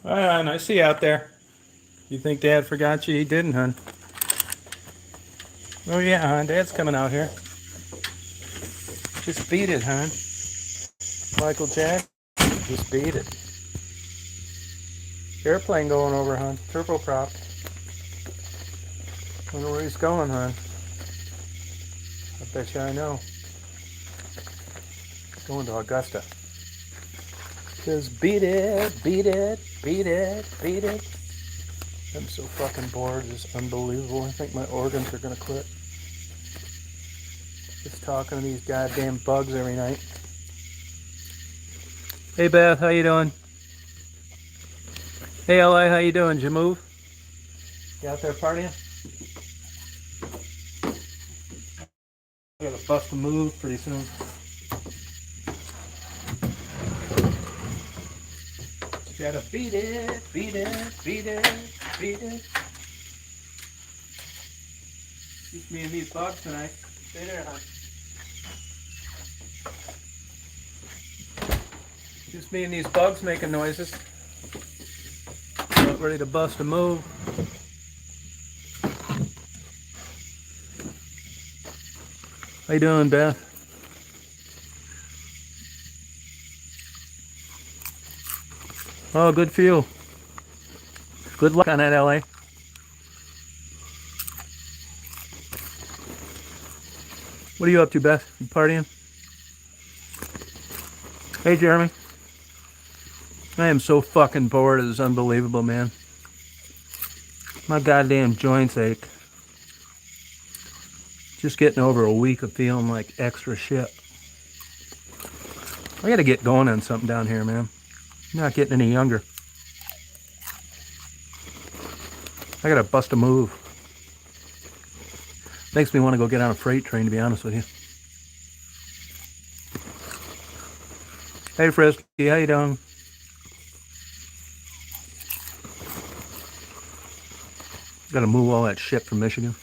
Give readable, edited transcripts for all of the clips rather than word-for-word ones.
Hi, hon. I see you out there. You think Dad forgot you? He didn't, hon. Oh, yeah, hon. Dad's coming out here. Just beat it, hon. Michael Jackson. Just beat it. Airplane going over, hon. Turboprop. Wonder where he's going, hon. I bet you I know. Going to Augusta. Just beat it, beat it, beat it, beat it. I'm so fucking bored. It's unbelievable. I think my organs are gonna quit. Just talking to these goddamn bugs every night. Hey Beth, how you doing? Hey LA, how you doing? Did you move? You out there partying? I gotta bust a move pretty soon. Just gotta beat it, beat it, beat it, beat it. Just me and these bugs tonight. Stay there, hon. Just me and these bugs making noises. About ready to bust a move. How you doing, Beth? Oh, good for you. Good luck on that, LA. What are you up to, Beth? You partying? Hey, Jeremy. I am so fucking bored. It's unbelievable, man. My goddamn joints ache. Just getting over a week of feeling like extra shit. I gotta get going on something down here, man. I'm not getting any younger. I gotta bust a move. Makes me want to go get on a freight train, to be honest with you. Hey, Frisky, how you doing? Gotta move all that shit from Michigan.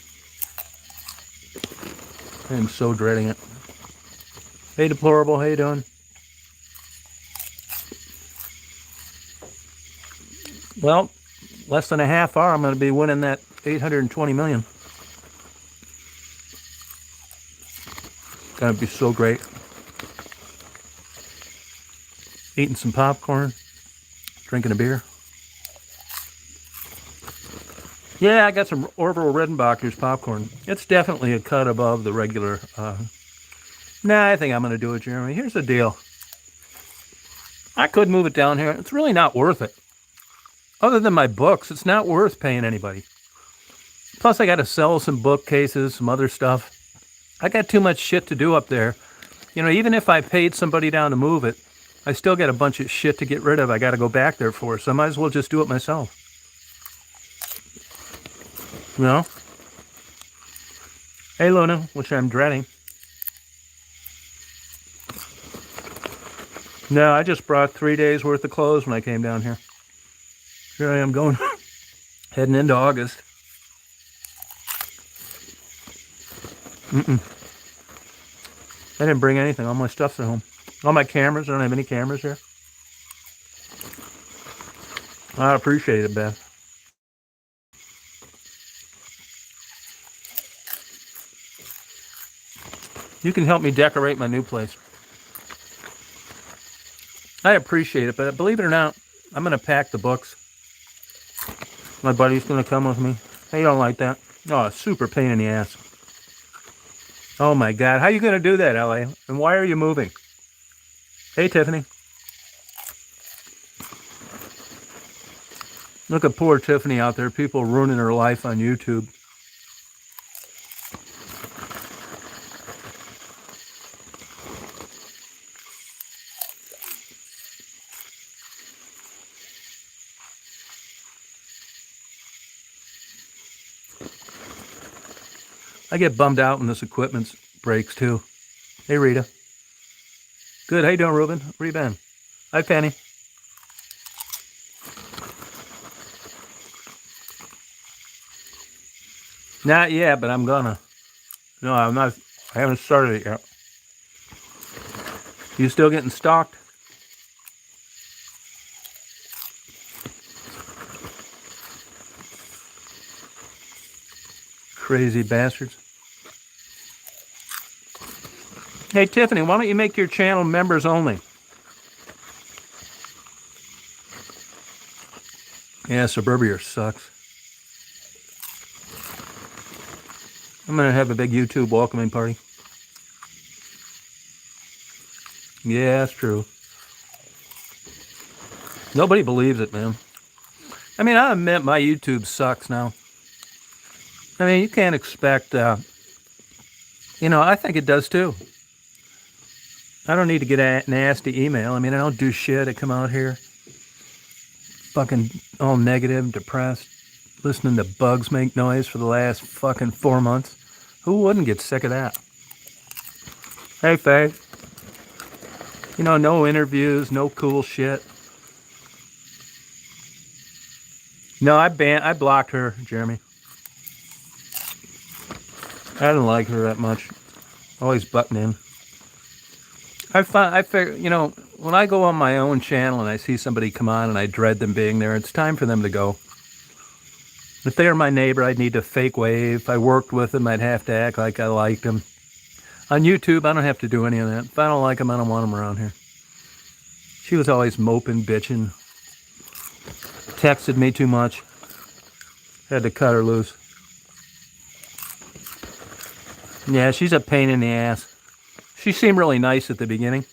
I am so dreading it. Hey, Deplorable, how you doing? Well, less than a half hour, I'm going to be winning that 820 million. Gonna be so great. Eating some popcorn, drinking a beer. Yeah, I got some Orville Redenbacher's popcorn. It's definitely a cut above the regular. Nah, I think I'm going to do it, Jeremy. Here's the deal. I could move it down here. It's really not worth it. Other than my books, it's not worth paying anybody. Plus, I got to sell some bookcases, some other stuff. I got too much shit to do up there. You know, even if I paid somebody down to move it, I still got a bunch of shit to get rid of. I got to go back there for, so I might as well just do it myself. You know? Hey, Luna, which I'm dreading. No, I just brought 3 days worth of clothes when I came down here. Here I am going, heading into August. I didn't bring anything. All my stuff's at home. All my cameras. I don't have any cameras here. I appreciate it, Beth. You can help me decorate my new place. I appreciate it, but believe it or not, I'm going to pack the books. My buddy's going to come with me. Hey, you don't like that? Oh, super pain in the ass. Oh my God. How are you going to do that, LA? And why are you moving? Hey, Tiffany. Look at poor Tiffany out there. People ruining her life on YouTube. I get bummed out when this equipment breaks too. Hey, Rita. Good. How you doing, Ruben? Where you been? Hi, Penny. Not yet, but I'm gonna. No, I'm not. I haven't started it yet. You still getting stalked? Crazy bastards. Hey, Tiffany, why don't you make your channel members only? Yeah, Suburbia sucks. I'm going to have a big YouTube welcoming party. Yeah, that's true. Nobody believes it, man. I mean, I admit my YouTube sucks now. I mean, you can't expect, I think it does too. I don't need to get a nasty email. I mean, I don't do shit. I come out here fucking all negative, depressed, listening to bugs make noise for the last fucking 4 months. Who wouldn't get sick of that? Hey, Faye. No interviews, no cool shit. No, I blocked her, Jeremy. I didn't like her that much. Always butting in. I figure, when I go on my own channel and I see somebody come on and I dread them being there, it's time for them to go. If they were my neighbor, I'd need to fake wave. If I worked with them, I'd have to act like I liked them. On YouTube, I don't have to do any of that. If I don't like them, I don't want them around here. She was always moping, bitching. Texted me too much. Had to cut her loose. Yeah, she's a pain in the ass. She seemed really nice at the beginning.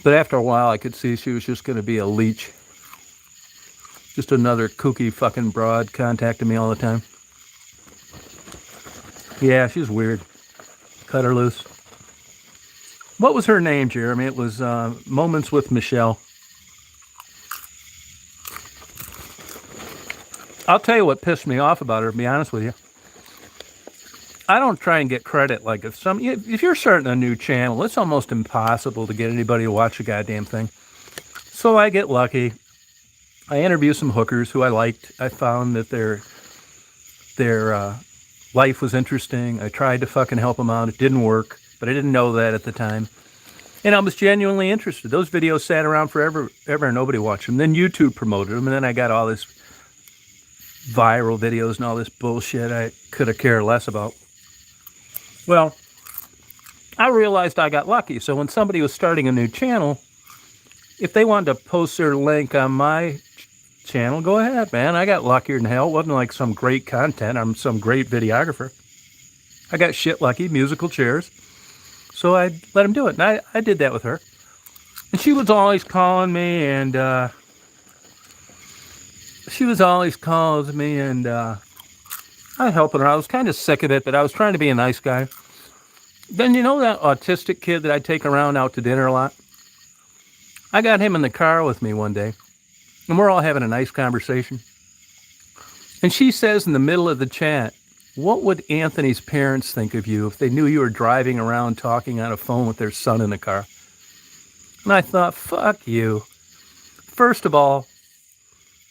But after a while, I could see she was just going to be a leech. Just another kooky fucking broad contacting me all the time. Yeah, she's weird. Cut her loose. What was her name, Jeremy? It was Moments with Michelle. I'll tell you what pissed me off about her, to be honest with you. I don't try and get credit. Like if you're starting a new channel, it's almost impossible to get anybody to watch a goddamn thing. So I get lucky. I interview some hookers who I liked. I found that their life was interesting. I tried to fucking help them out. It didn't work, but I didn't know that at the time. And I was genuinely interested. Those videos sat around forever, and nobody watched them. Then YouTube promoted them, and then I got all this viral videos and all this bullshit I could have cared less about. Well, I realized I got lucky. So when somebody was starting a new channel, if they wanted to post their link on my channel, go ahead, man. I got luckier than hell. It wasn't like some great content. I'm some great videographer. I got shit lucky, musical chairs. So I let them do it. And I did that with her. And she was always calling me and I was helping her. I was kind of sick of it, but I was trying to be a nice guy. Then you know that autistic kid that I take around out to dinner a lot? I got him in the car with me one day, and we're all having a nice conversation. And she says in the middle of the chat, what would Anthony's parents think of you if they knew you were driving around talking on a phone with their son in the car? And I thought, fuck you. First of all,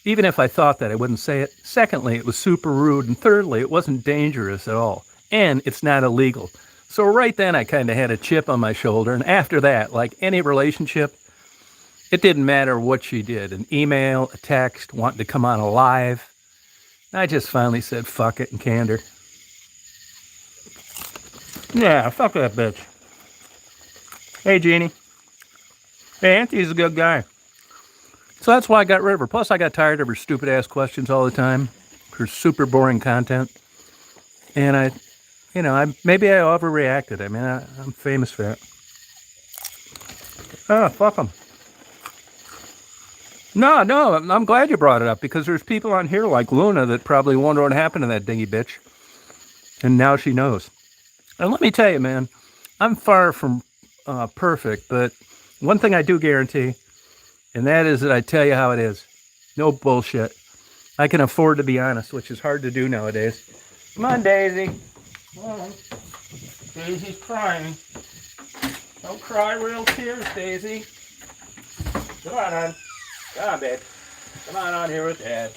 even if I thought that, I wouldn't say it. Secondly, it was super rude. And thirdly, it wasn't dangerous at all. And it's not illegal. So right then, I kind of had a chip on my shoulder. And after that, like any relationship, it didn't matter what she did. An email, a text, wanting to come on a live. I just finally said, fuck it, and canned her. Yeah, fuck that bitch. Hey, Jeannie. Hey, Auntie's a good guy. So that's why I got rid of her. Plus, I got tired of her stupid-ass questions all the time. Her super boring content. And maybe I overreacted. I mean, I'm famous for that. Oh, fuck them. No, I'm glad you brought it up because there's people on here like Luna that probably wonder what happened to that dingy bitch. And now she knows. And let me tell you, man, I'm far from perfect, but one thing I do guarantee, and that is that I tell you how it is. No bullshit. I can afford to be honest, which is hard to do nowadays. Come on, Daisy. Come on. Daisy's crying. Don't cry real tears, Daisy. Come on, hon. Come on, babe. Come on here with Dad.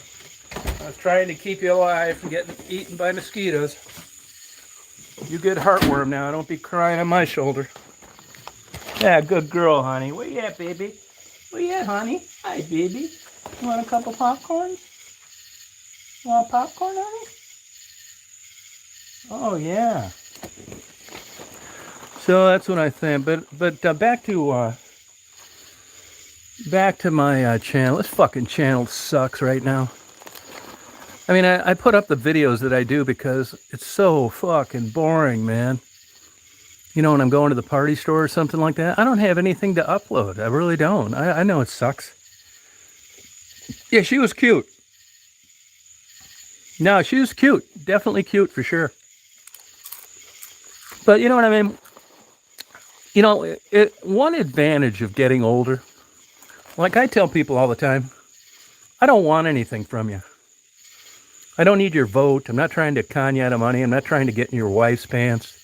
I was trying to keep you alive from getting eaten by mosquitoes. You get heartworm now. Don't be crying on my shoulder. Yeah, good girl, honey. Where you at, baby? Where you at, honey? Hi, baby. You want a couple popcorn? Want popcorn, honey? Oh yeah. So that's what I think. But back to my channel. This fucking channel sucks right now. I mean, I put up the videos that I do because it's so fucking boring, man. You know, when I'm going to the party store or something like that, I don't have anything to upload. I really don't. I know it sucks. Yeah, she was cute. No, she was cute. Definitely cute for sure. But you know what I mean? You know, one advantage of getting older, like I tell people all the time, I don't want anything from you. I don't need your vote. I'm not trying to con you out of money. I'm not trying to get in your wife's pants,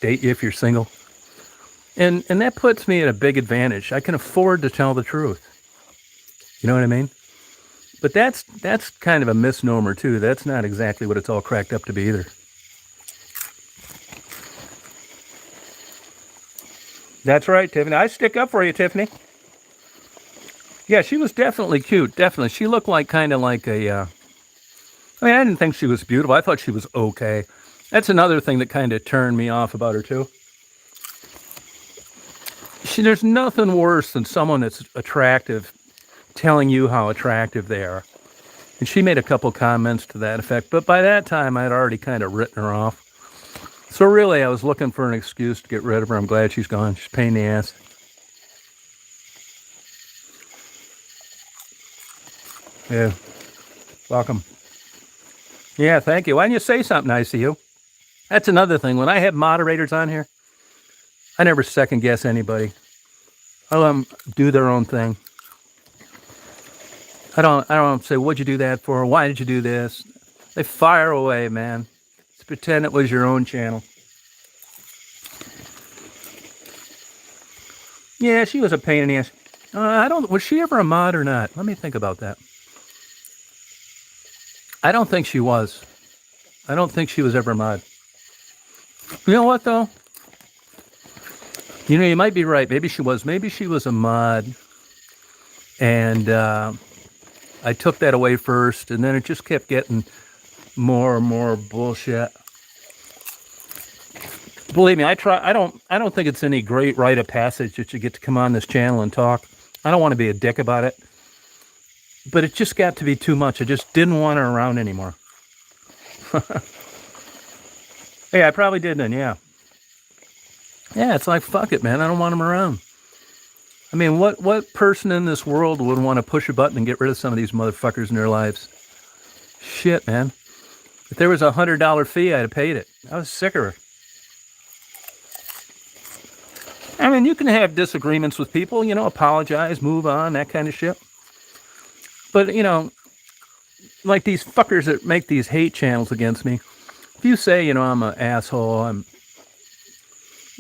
date you if you're single. And that puts me at a big advantage. I can afford to tell the truth. You know what I mean? But that's kind of a misnomer too. That's not exactly what it's all cracked up to be either. That's right, Tiffany. I stick up for you, Tiffany. Yeah, she was definitely cute. Definitely. She looked like kind of like a... I mean, I didn't think she was beautiful. I thought she was okay. That's another thing that kind of turned me off about her, too. There's nothing worse than someone that's attractive telling you how attractive they are. And she made a couple comments to that effect. But by that time, I'd already kind of written her off. So really, I was looking for an excuse to get rid of her. I'm glad she's gone. She's a pain in the ass. Yeah. Welcome. Yeah, thank you. Why didn't you say something nice to you? That's another thing. When I have moderators on here, I never second guess anybody. I let them do their own thing. I don't say, what'd you do that for? Why did you do this? They fire away, man. Let's pretend it was your own channel. Yeah, she was a pain in the ass. Was she ever a mod or not? Let me think about that. I don't think she was. I don't think she was ever a mod. You know what, though? You know, you might be right. Maybe she was. Maybe she was a mod. And I took that away first, and then it just kept getting more and more bullshit. Believe me, I don't think it's any great rite of passage that you get to come on this channel and talk. I don't want to be a dick about it. But it just got to be too much. I just didn't want her around anymore. Hey, I probably did then, yeah. Yeah, it's like, fuck it, man. I don't want them around. I mean, what person in this world would want to push a button and get rid of some of these motherfuckers in their lives? Shit, man. If there was a $100 fee, I'd have paid it. I was sick of her. I mean, you can have disagreements with people, you know, apologize, move on, that kind of shit. But, you know, like these fuckers that make these hate channels against me, if you say, you know, I'm an asshole,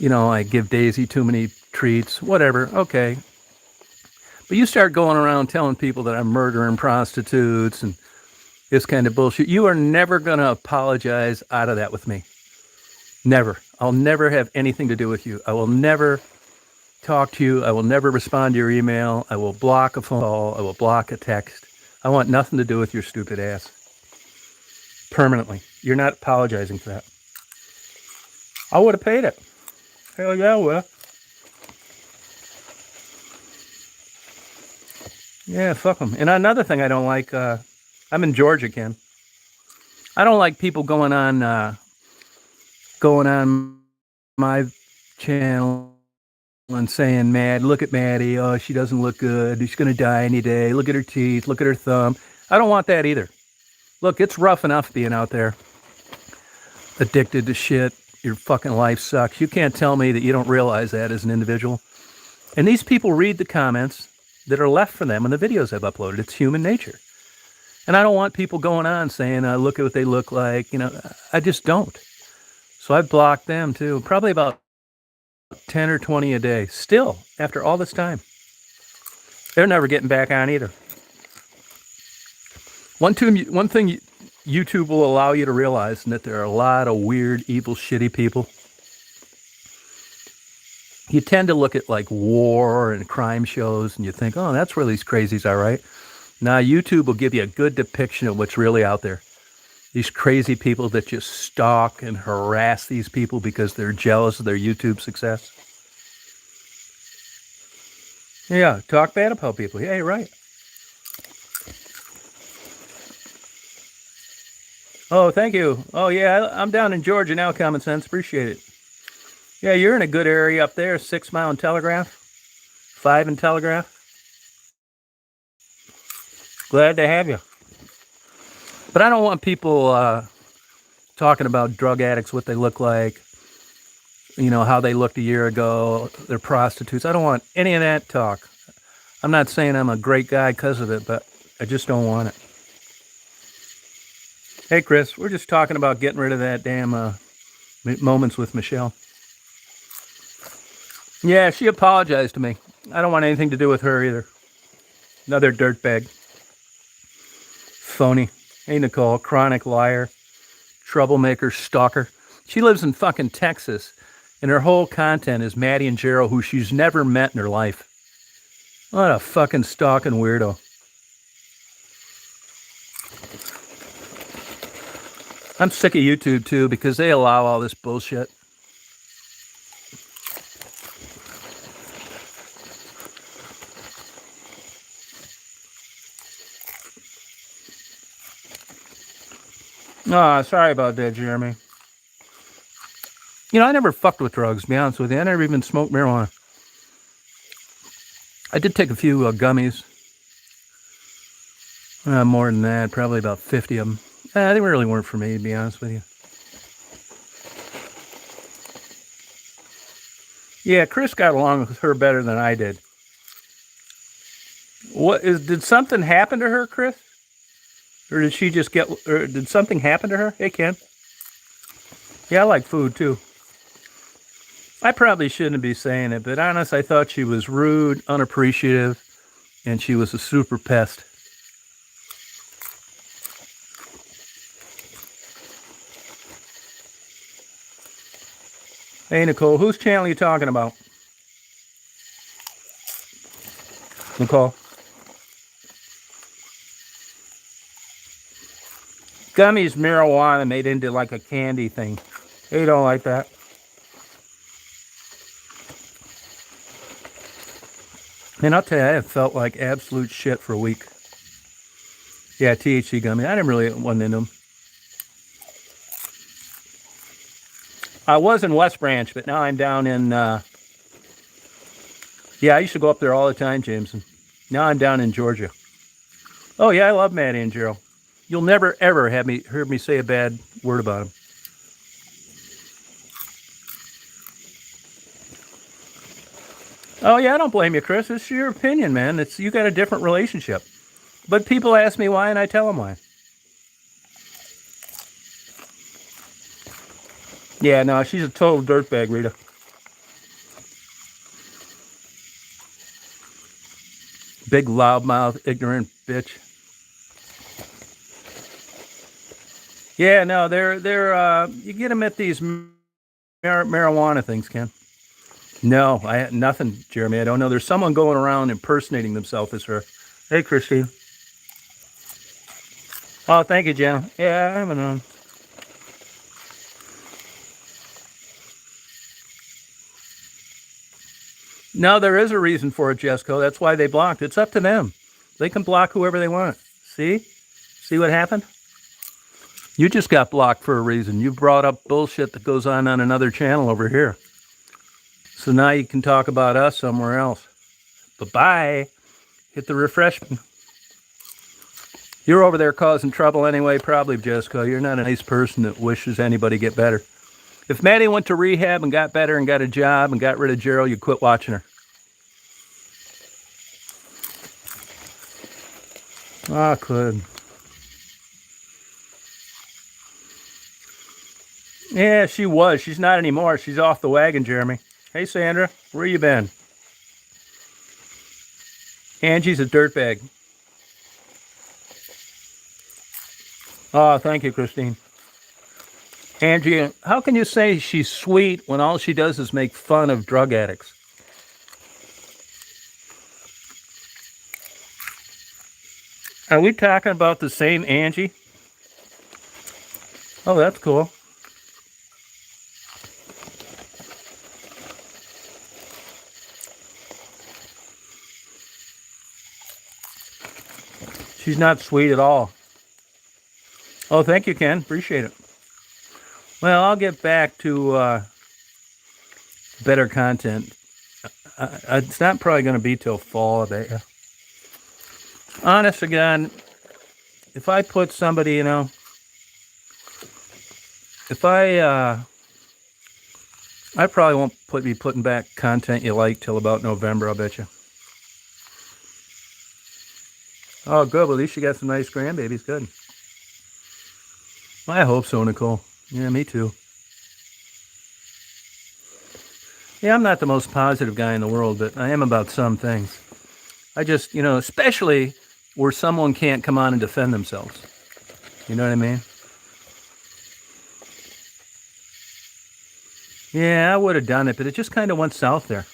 I give Daisy too many treats, whatever, okay. But you start going around telling people that I'm murdering prostitutes and this kind of bullshit, you are never going to apologize out of that with me. Never. I'll never have anything to do with you. I will never talk to you. I will never respond to your email. I will block a phone call. I will block a text. I want nothing to do with your stupid ass. Permanently. You're not apologizing for that. I would have paid it. Hell yeah, I would have. Yeah, fuck them. And another thing I don't like, I'm in Georgia, Ken. I don't like people going on my channel and saying, "Mad, look at Maddie. Oh, she doesn't look good. She's going to die any day. Look at her teeth. Look at her thumb." I don't want that either. Look, it's rough enough being out there, addicted to shit. Your fucking life sucks. You can't tell me that you don't realize that as an individual. And these people read the comments that are left for them in the videos I've uploaded. It's human nature. And I don't want people going on saying, look at what they look like. You know, I just don't. So I've blocked them too. Probably about 10 or 20 a day. Still, after all this time. They're never getting back on either. One thing YouTube will allow you to realize is that there are a lot of weird, evil, shitty people. You tend to look at like war and crime shows and you think, oh, that's where these crazies are, right? Now, YouTube will give you a good depiction of what's really out there. These crazy people that just stalk and harass these people because they're jealous of their YouTube success. Yeah, talk bad about people. Yeah, you're right. Oh, thank you. Oh, yeah, I'm down in Georgia now, Common Sense. Appreciate it. Yeah, you're in a good area up there, 6 Mile and Telegraph, 5 and Telegraph. Glad to have you. But I don't want people talking about drug addicts, what they look like, you know, how they looked a year ago, they're prostitutes. I don't want any of that talk. I'm not saying I'm a great guy because of it, but I just don't want it. Hey, Chris, we're just talking about getting rid of that damn Moments with Michelle. Yeah, she apologized to me. I don't want anything to do with her either. Another dirtbag. Phony. Hey, Nicole, chronic liar, troublemaker, stalker. She lives in fucking Texas, and her whole content is Maddie and Gerald, who she's never met in her life. What a fucking stalking weirdo. I'm sick of YouTube, too, because they allow all this bullshit. Oh, sorry about that, Jeremy. You know, I never fucked with drugs, to be honest with you. I never even smoked marijuana. I did take a few gummies. More than that, probably about 50 of them. They really weren't for me, to be honest with you. Yeah, Chris got along with her better than I did. Did something happen to her, Chris? Or did she just or did something happen to her? Hey, Ken. Yeah, I like food, too. I probably shouldn't be saying it, but honest, I thought she was rude, unappreciative, and she was a super pest. Hey, Nicole, whose channel are you talking about? Nicole? Gummies, marijuana made into like a candy thing. They don't like that. And I'll tell you, I have felt like absolute shit for a week. Yeah, THC gummy. I wasn't into them. I was in West Branch, but now I'm down in, yeah, I used to go up there all the time, Jameson. Now I'm down in Georgia. Oh, yeah, I love Maddie and Gerald. You'll never, ever heard me say a bad word about him. Oh, yeah, I don't blame you, Chris. It's your opinion, man. You got a different relationship. But people ask me why, and I tell them why. Yeah, no, she's a total dirtbag, Rita. Big loudmouth, ignorant bitch. Yeah, no, they're you get them at these marijuana things, Ken. No, I had nothing, Jeremy. I don't know. There's someone going around impersonating themselves as her. Hey, Christine. Oh, thank you, Jen. Yeah, I haven't known. No, there is a reason for it, Jesco. That's why they blocked. It's up to them. They can block whoever they want. See? See what happened? You just got blocked for a reason. You brought up bullshit that goes on another channel over here. So now you can talk about us somewhere else. Bye-bye. Hit the refresh button. You're over there causing trouble anyway, probably, Jessica. You're not a nice person that wishes anybody get better. If Maddie went to rehab and got better and got a job and got rid of Gerald, you'd quit watching her. I could. Yeah, she was. She's not anymore. She's off the wagon, Jeremy. Hey, Sandra, where you been? Angie's a dirtbag. Oh, thank you, Christine. Angie, how can you say she's sweet when all she does is make fun of drug addicts? Are we talking about the same Angie? Oh, that's cool. She's not sweet at all. Oh, thank you, Ken. Appreciate it. Well, I'll get back to better content. It's not probably going to be till fall. Honest again, if I put somebody, if I probably won't be putting back content you like till about November, I'll bet you. Oh, good. Well, at least you got some nice grandbabies. Good. I hope so, Nicole. Yeah, me too. Yeah, I'm not the most positive guy in the world, but I am about some things. I just, especially where someone can't come on and defend themselves. You know what I mean? Yeah, I would have done it, but it just kind of went south there.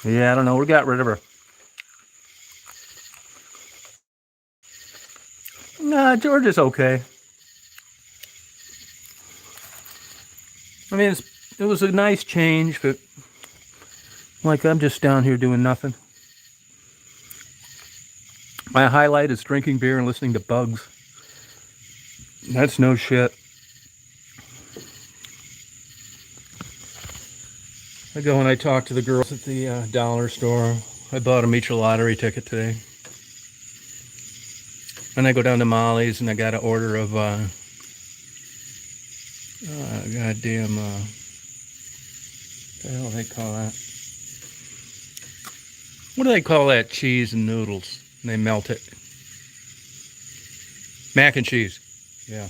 Yeah, I don't know. We got rid of her. Nah, George is okay. I mean, it was a nice change, but like I'm just down here doing nothing. My highlight is drinking beer and listening to bugs. That's no shit. I go and I talk to the girls at the dollar store. I bought them each a lottery ticket today. And I go down to Molly's and I got an order of goddamn what the hell do they call that? What do they call that cheese and noodles? And they melt it. Mac and cheese. Yeah.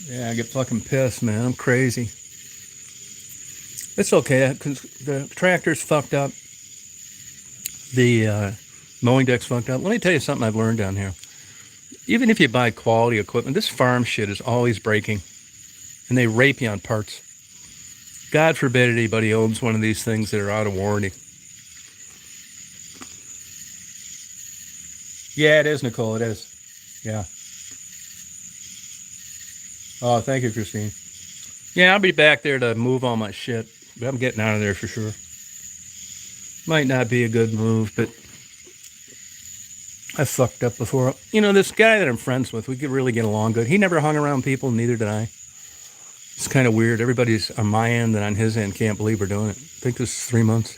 Yeah, I get fucking pissed, man. I'm crazy. It's okay, because the tractor's fucked up. The mowing deck's fucked up. Let me tell you something I've learned down here. Even if you buy quality equipment, this farm shit is always breaking. And they rape you on parts. God forbid anybody owns one of these things that are out of warranty. Yeah, it is, Nicole. It is. Yeah. Oh, thank you, Christine. Yeah, I'll be back there to move all my shit. I'm getting out of there for sure. Might not be a good move, but I fucked up before. This guy that I'm friends with, we could really get along good. He never hung around people, neither did I. It's kind of weird. Everybody's on my end and on his end can't believe we're doing it. I think this is 3 months.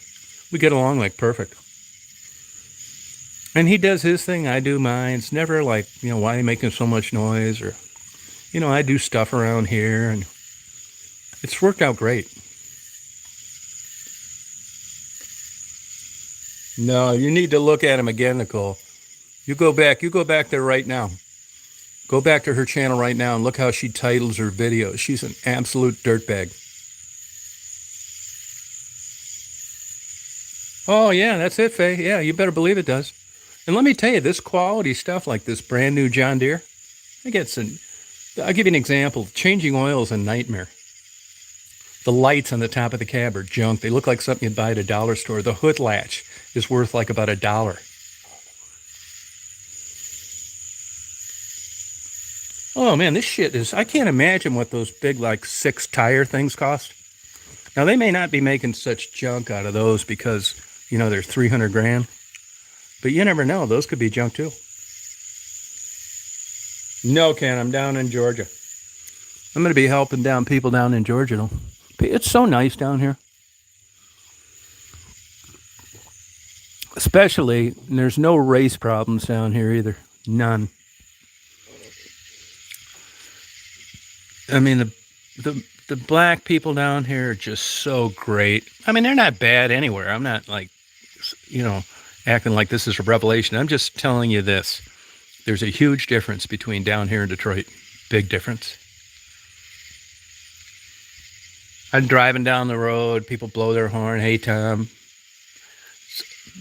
We get along like perfect. And he does his thing, I do mine. It's never like, why are you making so much noise? Or, I do stuff around here and it's worked out great. No, you need to look at him again, Nicole. You go back there right now. Go back to her channel right now and look how she titles her videos. She's an absolute dirtbag. Oh, yeah, that's it, Faye. Yeah, you better believe it does. And let me tell you, this quality stuff like this brand new John Deere, I'll give you an example. Changing oil is a nightmare. The lights on the top of the cab are junk. They look like something you'd buy at a dollar store. The hood latch is worth like about $1. Oh man, this shit is, I can't imagine what those big like 6 tire things cost. Now they may not be making such junk out of those because, they're 300 grand. But you never know, those could be junk too. No, Ken, I'm down in Georgia. I'm going to be helping people down in Georgia though. It's so nice down here. Especially, there's no race problems down here either. None. I mean, the black people down here are just so great. I mean, they're not bad anywhere. I'm not like, acting like this is a revelation. I'm just telling you this. There's a huge difference between down here and Detroit. Big difference. I'm driving down the road. People blow their horn. Hey, Tom.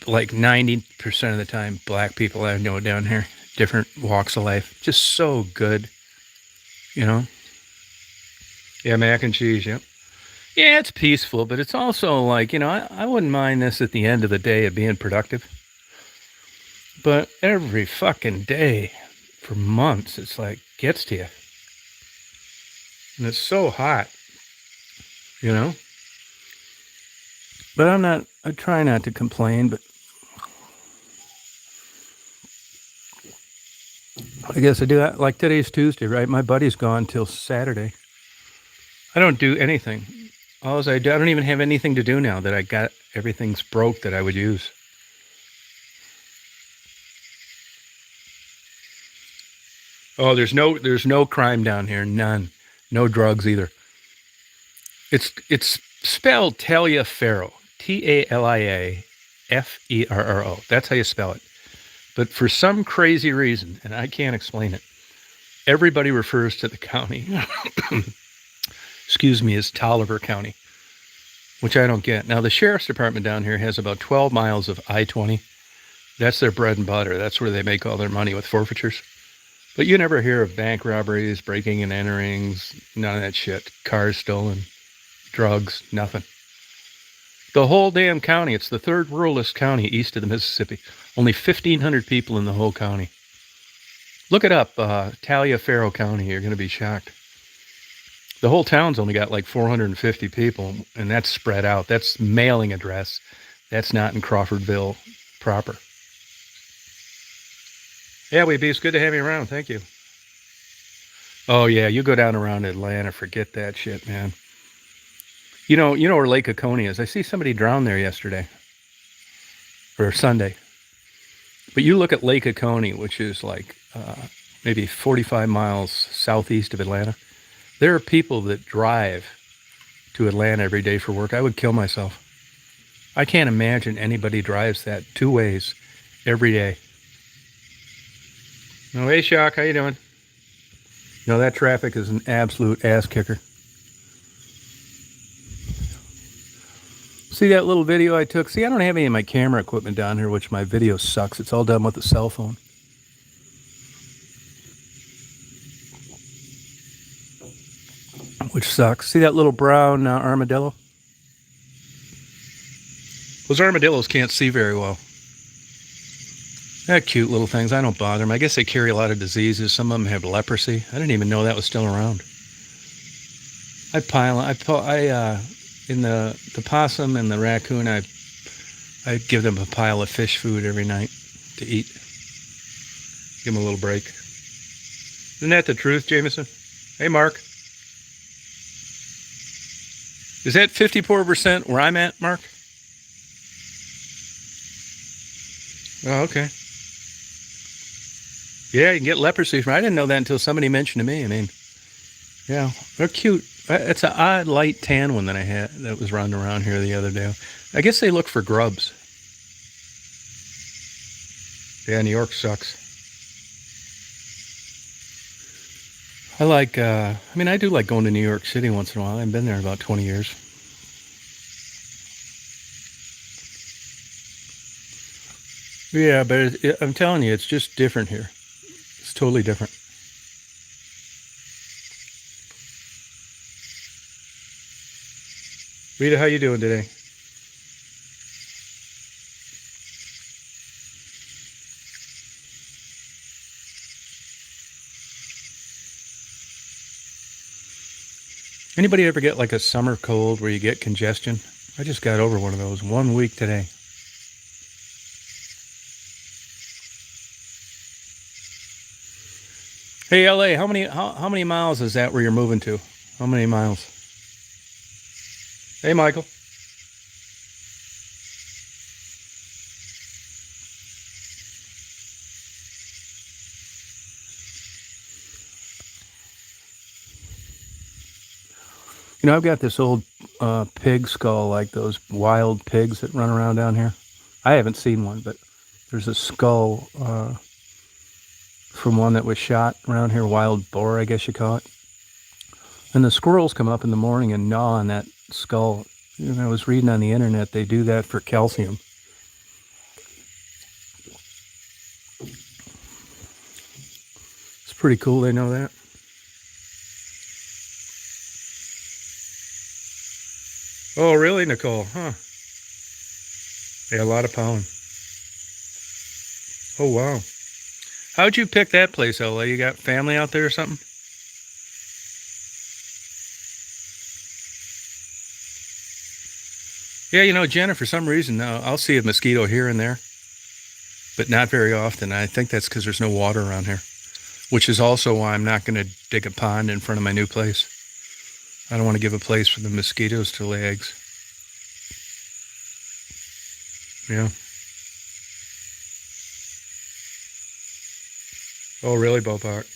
Like 90% of the time, black people I know down here. Different walks of life. Just so good. Yeah, mac and cheese, yep. Yeah, it's peaceful, but it's also like, I wouldn't mind this at the end of the day of being productive. But every fucking day for months, it's like, gets to you. And it's so hot, you know? But I try not to complain, but I guess I do that. Like today's Tuesday, right? My buddy's gone till Saturday. I don't do anything. I don't even have anything to do now that I got everything's broke that I would use. Oh, there's no crime down here, none. No drugs either. It's spelled Taliaferro, Taliaferro. That's how you spell it. But for some crazy reason, and I can't explain it, everybody refers to the county, excuse me, as Tolliver County, which I don't get. Now the sheriff's department down here has about 12 miles of I-20. That's their bread and butter. That's where they make all their money with forfeitures. But you never hear of bank robberies, breaking and enterings, none of that shit. Cars stolen, drugs, nothing. The whole damn county, it's the third ruralest county east of the Mississippi. Only 1,500 people in the whole county. Look it up, Taliaferro County. You're going to be shocked. The whole town's only got like 450 people, and that's spread out. That's mailing address. That's not in Crawfordville proper. Yeah, Weeby, it's good to have you around. Thank you. Oh, yeah, you go down around Atlanta, forget that shit, man. You know where Lake Oconee is. I see somebody drown there yesterday. Or Sunday. But you look at Lake Oconee, which is like maybe 45 miles southeast of Atlanta. There are people that drive to Atlanta every day for work. I would kill myself. I can't imagine anybody drives that 2 ways every day. No, hey, Shock, how you doing? That traffic is an absolute ass kicker. See that little video I took? See, I don't have any of my camera equipment down here, which my video sucks. It's all done with the cell phone. Which sucks. See that little brown armadillo? Those armadillos can't see very well. They're cute little things. I don't bother them. I guess they carry a lot of diseases. Some of them have leprosy. I didn't even know that was still around. In the possum and the raccoon, I give them a pile of fish food every night to eat. Give them a little break. Isn't that the truth, Jameson? Hey, Mark. Is that 54% where I'm at, Mark? Oh, okay. Yeah, you can get leprosy from. I didn't know that until somebody mentioned to me. I mean, yeah, they're cute. It's an odd light tan one that I had that was running around here the other day. I guess they look for grubs. Yeah, New York sucks. I do like going to New York City once in a while. I've been there about 20 years. Yeah, but I'm telling you, it's just different here. It's totally different. Rita, how you doing today? Anybody ever get like a summer cold where you get congestion? I just got over one of those 1 week today. Hey, LA, how many miles is that where you're moving to? How many miles? Hey, Michael. I've got this old pig skull, like those wild pigs that run around down here. I haven't seen one, but there's a skull from one that was shot around here, wild boar, I guess you call it. And the squirrels come up in the morning and gnaw on that skull. I was reading on the internet, they do that for calcium. It's pretty cool, they know that. Oh, really, Nicole? Huh. Yeah, a lot of pollen. Oh, wow. How'd you pick that place, LA? You got family out there or something? Yeah, you know, Jenna, for some reason, I'll see a mosquito here and there, but not very often. I think that's because there's no water around here, which is also why I'm not going to dig a pond in front of my new place. I don't want to give a place for the mosquitoes to lay eggs. Yeah. Oh, really, Bopak?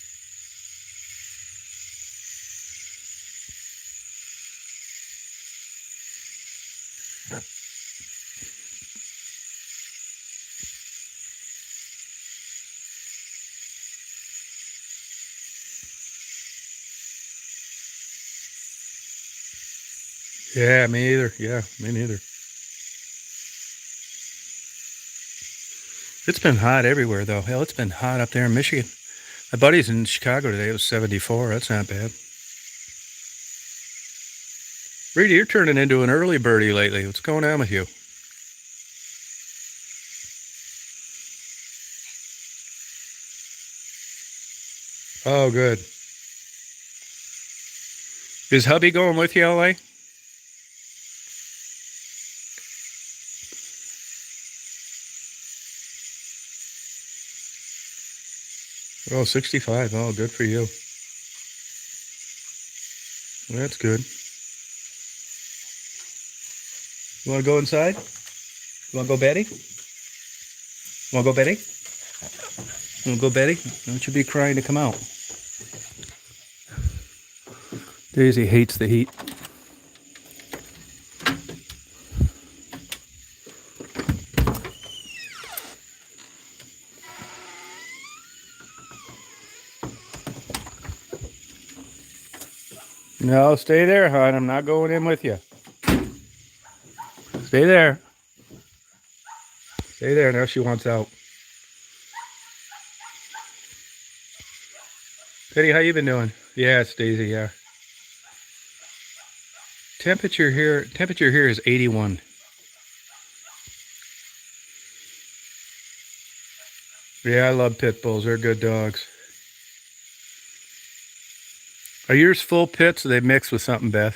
Yeah, me either. Yeah, me neither. It's been hot everywhere, though. Hell, it's been hot up there in Michigan. My buddy's in Chicago today. It was 74. That's not bad. Rita, you're turning into an early birdie lately. What's going on with you? Oh, good. Is hubby going with you, LA? Oh, 65. Oh, good for you. That's good. You want to go inside? You want to go Betty? You want to go Betty? You want to go Betty? Don't you be crying to come out. Daisy hates the heat. No, stay there, hon. I'm not going in with you. Stay there. Stay there. Now she wants out. Betty, how you been doing? Yeah, it's Daisy. Yeah. Temperature here is 81. Yeah, I love pit bulls. They're good dogs. Are yours full pits or they mix with something, Beth?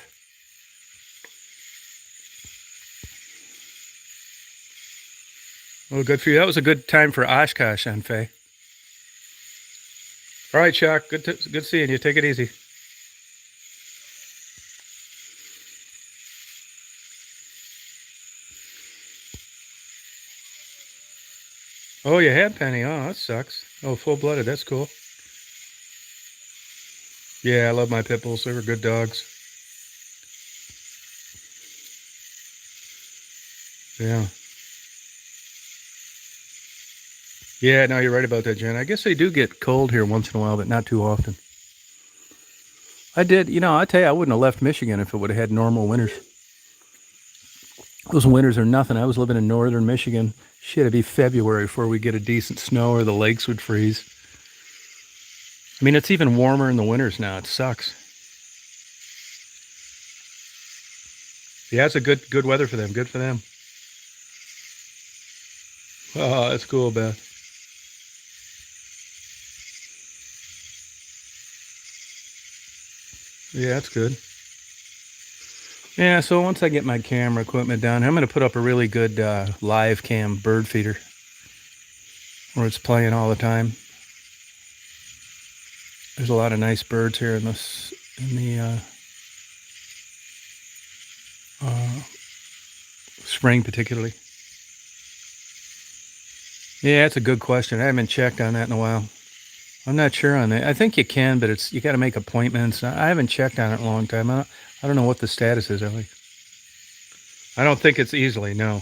Well, good for you. That was a good time for Oshkosh, then, Faye. All right, Chuck. Good seeing you. Take it easy. Oh, you had Penny. Oh, that sucks. Oh, full-blooded. That's cool. Yeah, I love my pit bulls. They were good dogs. Yeah. Yeah, no, you're right about that, Jen. I guess they do get cold here once in a while, but not too often. I did, I tell you, I wouldn't have left Michigan if it would have had normal winters. Those winters are nothing. I was living in northern Michigan. Shit, it'd be February before we get a decent snow or the lakes would freeze. I mean, it's even warmer in the winters now. It sucks. Yeah, it's a good weather for them. Good for them. Oh, that's cool, Beth. Yeah, that's good. Yeah, so once I get my camera equipment done, I'm going to put up a really good live cam bird feeder where it's playing all the time. There's a lot of nice birds here in the uh, spring, particularly. Yeah, that's a good question. I haven't checked on that in a while. I'm not sure on that. I think you can, but you got to make appointments. I haven't checked on it in a long time. I don't know what the status is, Ellie. I don't think it's easily. No,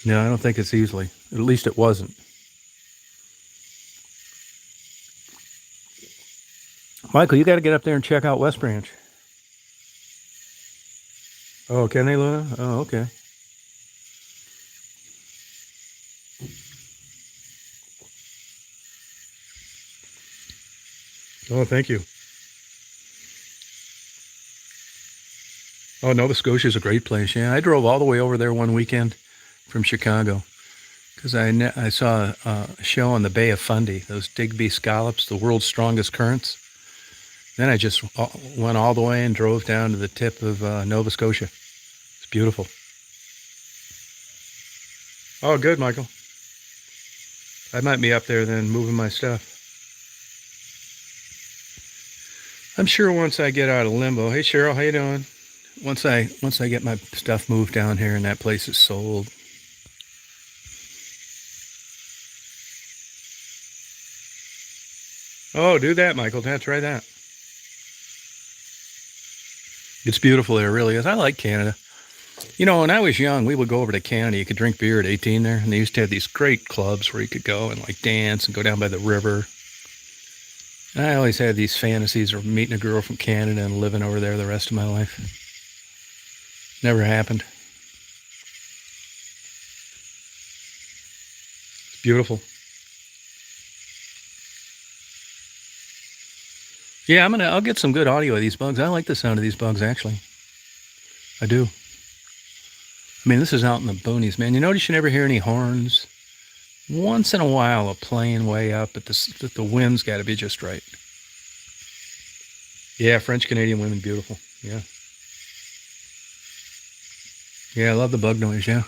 no, I don't think it's easily. At least it wasn't. Michael, you got to get up there and check out West Branch. Oh, can they, Luna? Oh, okay. Oh, thank you. Oh, Nova Scotia is a great place. Yeah, I drove all the way over there one weekend from Chicago because I saw a show on the Bay of Fundy, those Digby scallops, the world's strongest currents. Then I just went all the way and drove down to the tip of Nova Scotia. It's beautiful. Oh, good, Michael. I might be up there then moving my stuff. I'm sure once I get out of limbo. Hey, Cheryl, how you doing? Once I get my stuff moved down here and that place is sold. Oh, do that, Michael. That's right. That. It's beautiful there, it really is. I like Canada. You know, when I was young, we would go over to Canada. You could drink beer at 18 there, and they used to have these great clubs where you could go and like dance and go down by the river. And I always had these fantasies of meeting a girl from Canada and living over there the rest of my life. Never happened. It's beautiful. Yeah, I'll get some good audio of these bugs. I like the sound of these bugs, actually. I do. I mean, this is out in the boonies, man. You notice you never hear any horns. Once in a while, a plane way up, but the wind's got to be just right. Yeah, French-Canadian women, beautiful. Yeah. Yeah, I love the bug noise, yeah.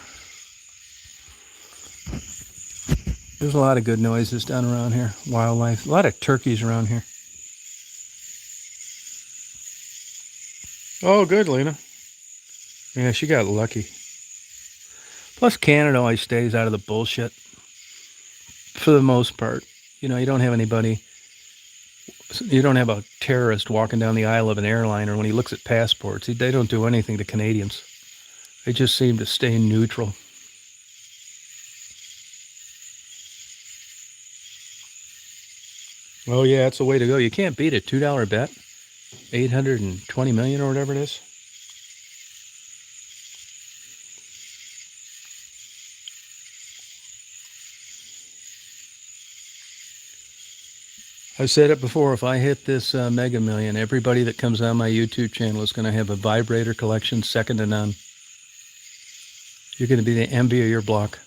There's a lot of good noises down around here. Wildlife. A lot of turkeys around here. Oh, good, Lena. Yeah, she got lucky. Plus, Canada always stays out of the bullshit. For the most part. You know, you don't have anybody... You don't have a terrorist walking down the aisle of an airliner when he looks at passports. They don't do anything to Canadians. They just seem to stay neutral. Oh, yeah, that's the way to go. You can't beat a $2 bet. 820 million or whatever it is. I've said it before, if I hit this Mega Million, everybody that comes on my YouTube channel is going to have a vibrator collection second to none. You're going to be the envy of your block.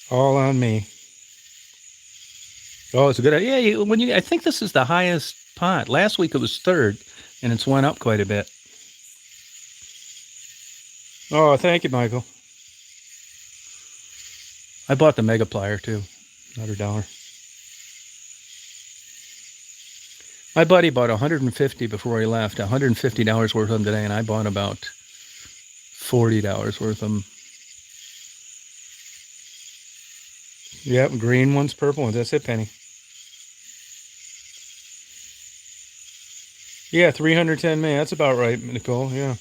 All on me. Oh, it's a good idea. Yeah, I think this is the highest pot. Last week it was third, and it's went up quite a bit. Oh, thank you, Michael. I bought the Mega Plier too. Another $1. My buddy bought 150 before he left. $150 worth of them today, and I bought about $40 worth of them. Yep, green ones, purple ones. That's it, Penny. Yeah, 310 million. That's about right, Nicole. Yeah.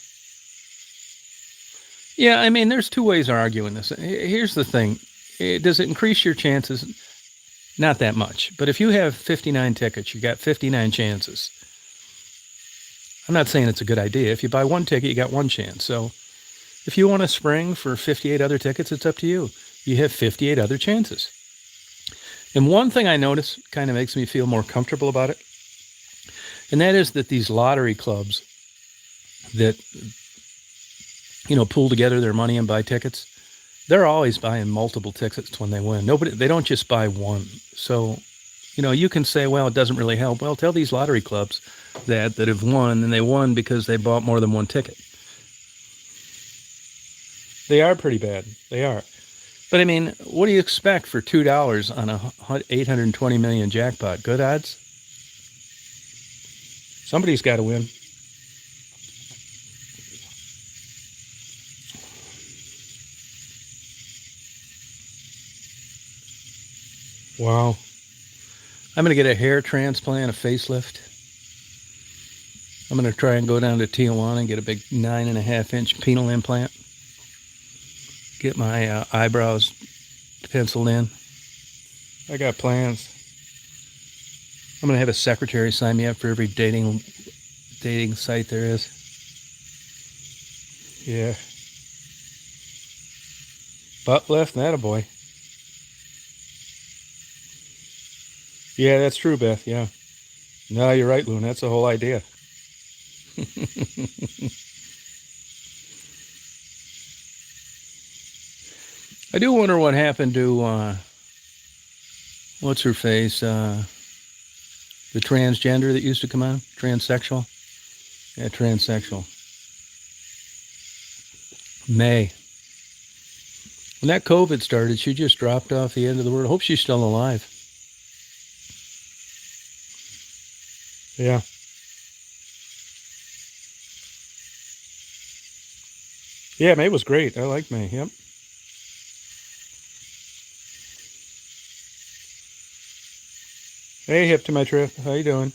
Yeah, I mean, there's two ways of arguing this. Here's the thing. Does it increase your chances? Not that much. But if you have 59 tickets, you got 59 chances. I'm not saying it's a good idea. If you buy one ticket, you got one chance. So if you want to spring for 58 other tickets, it's up to you. You have 58 other chances. And one thing I notice kind of makes me feel more comfortable about it, and that is that these lottery clubs that, you know, pool together their money and buy tickets, they're always buying multiple tickets when they win. They don't just buy one. So, you know, you can say, well, it doesn't really help. Well, tell these lottery clubs that have won, and they won because they bought more than one ticket. They are pretty bad. They are. But I mean, what do you expect for $2 on a 820 million jackpot? Good odds? Somebody's got to win. Wow. I'm going to get a hair transplant, a facelift. I'm going to try and go down to Tijuana and get a big 9.5-inch penile implant. Get my eyebrows penciled in. I got plans. I'm gonna have a secretary sign me up for every dating site there is. Yeah. Butt lift, that a boy. Yeah, that's true, Beth. Yeah. No, you're right, Loon. That's the whole idea. I do wonder what happened to what's her face? The transgender that used to come on? Transsexual? Yeah, transsexual. May. When that COVID started, she just dropped off the end of the world. I hope she's still alive. Yeah. Yeah, May was great. I like May. Yep. Hey, hip to my trip. How you doing?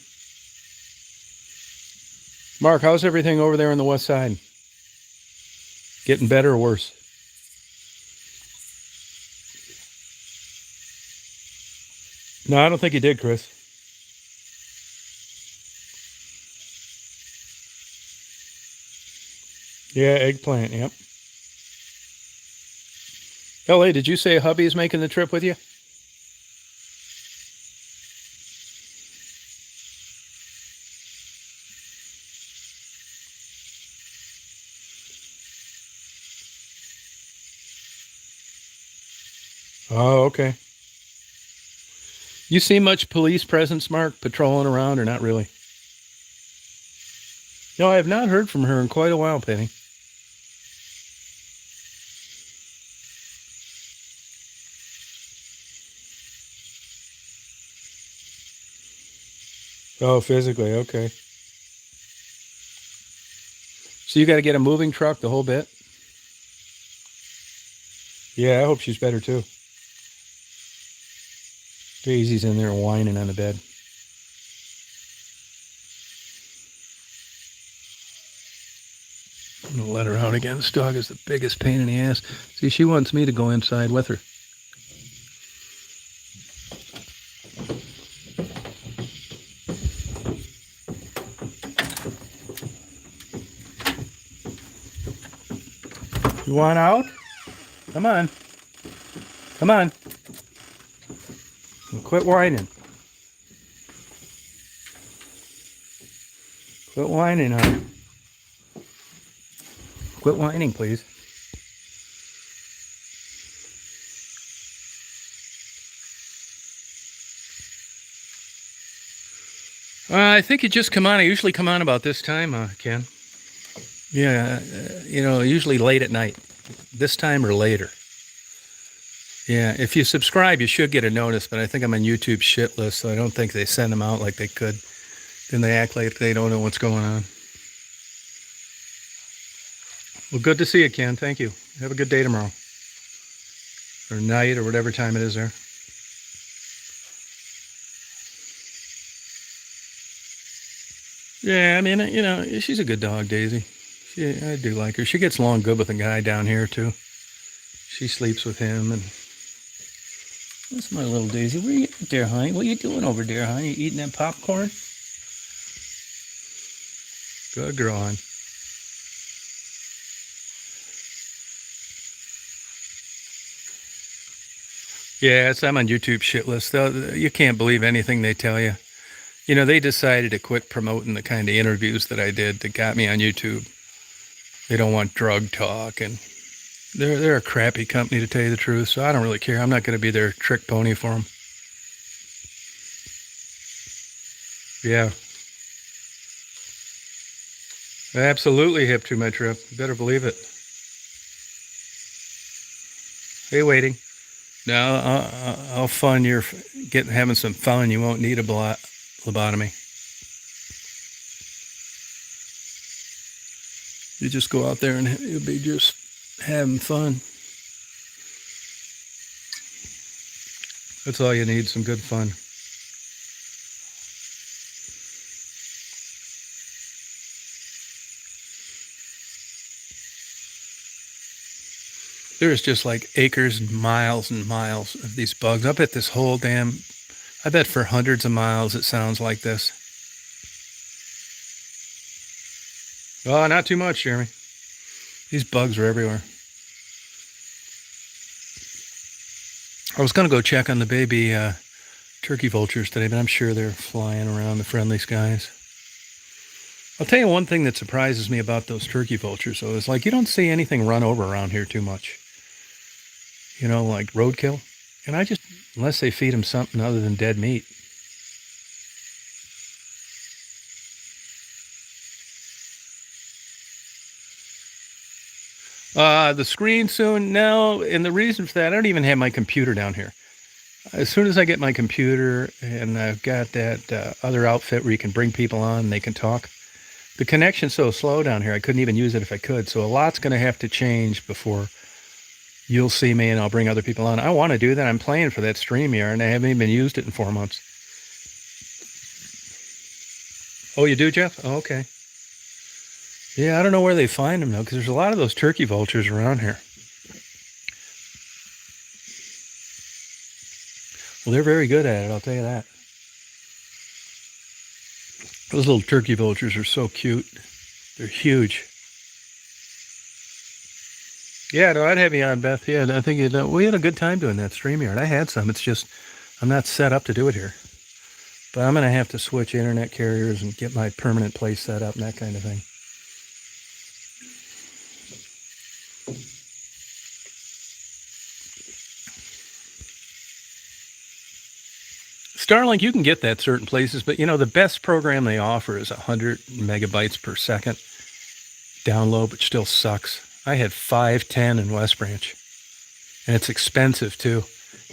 Mark, how's everything over there on the west side? Getting better or worse? No, I don't think you did, Chris. Yeah, eggplant, yep. LA, did you say hubby's making the trip with you? Oh, okay. You see much police presence, Mark, patrolling around or not really? No, I have not heard from her in quite a while, Penny. Oh, physically, okay. So you got to get a moving truck, the whole bit? Yeah, I hope she's better too. Daisy's in there whining on the bed. I'm going to let her out again. This dog is the biggest pain in the ass. See, she wants me to go inside with her. You want out? Come on. Come on. Quit whining. Quit whining, huh? Quit whining, please. I think you just come on. I usually come on about this time, Ken. Yeah, usually late at night. This time or later. Yeah, if you subscribe, you should get a notice, but I think I'm on YouTube's shit list, so I don't think they send them out like they could. Then they act like they don't know what's going on. Well, good to see you, Ken. Thank you. Have a good day tomorrow. Or night, or whatever time it is there. Yeah, I mean, she's a good dog, Daisy. I do like her. She gets along good with a guy down here, too. She sleeps with him, and that's my little Daisy. Where you there, honey? What are you doing over there, honey? You eating that popcorn? Good girl, hon. Yeah, I'm on YouTube shit list. You can't believe anything they tell you. They decided to quit promoting the kind of interviews that I did that got me on YouTube. They don't want drug talk, and they're a crappy company, to tell you the truth, so I don't really care. I'm not going to be their trick pony for them. Yeah. Absolutely hip to my trip. You better believe it. Hey, waiting. Now, I'll fund your having some fun. You won't need a lobotomy. You just go out there and you'll be just having fun. That's all you need, some good fun. There's just like acres and miles of these bugs. I bet this whole damn, I bet for hundreds of miles it sounds like this. Oh, not too much, Jeremy. These bugs are everywhere. I was going to go check on the baby turkey vultures today, but I'm sure they're flying around the friendly skies. I'll tell you one thing that surprises me about those turkey vultures, though, is like you don't see anything run over around here too much. You know, like roadkill. And unless they feed them something other than dead meat. The screen soon? No, and the reason for that, I don't even have my computer down here. As soon as I get my computer and I've got that other outfit where you can bring people on and they can talk, the connection's so slow down here, I couldn't even use it if I could. So a lot's going to have to change before you'll see me and I'll bring other people on. I want to do that. I'm playing for that StreamYard and I haven't even used it in 4 months. Oh, you do, Jeff? Oh, okay. Yeah, I don't know where they find them, though, because there's a lot of those turkey vultures around here. Well, they're very good at it, I'll tell you that. Those little turkey vultures are so cute. They're huge. Yeah, no, I'd have you on, Beth. Yeah, I think we had a good time doing that StreamYard. I had some. It's just I'm not set up to do it here. But I'm going to have to switch internet carriers and get my permanent place set up and that kind of thing. Starlink, you can get that certain places, but you know, the best program they offer is 100 megabytes per second download, which still sucks. I had 510 in West Branch, and it's expensive too.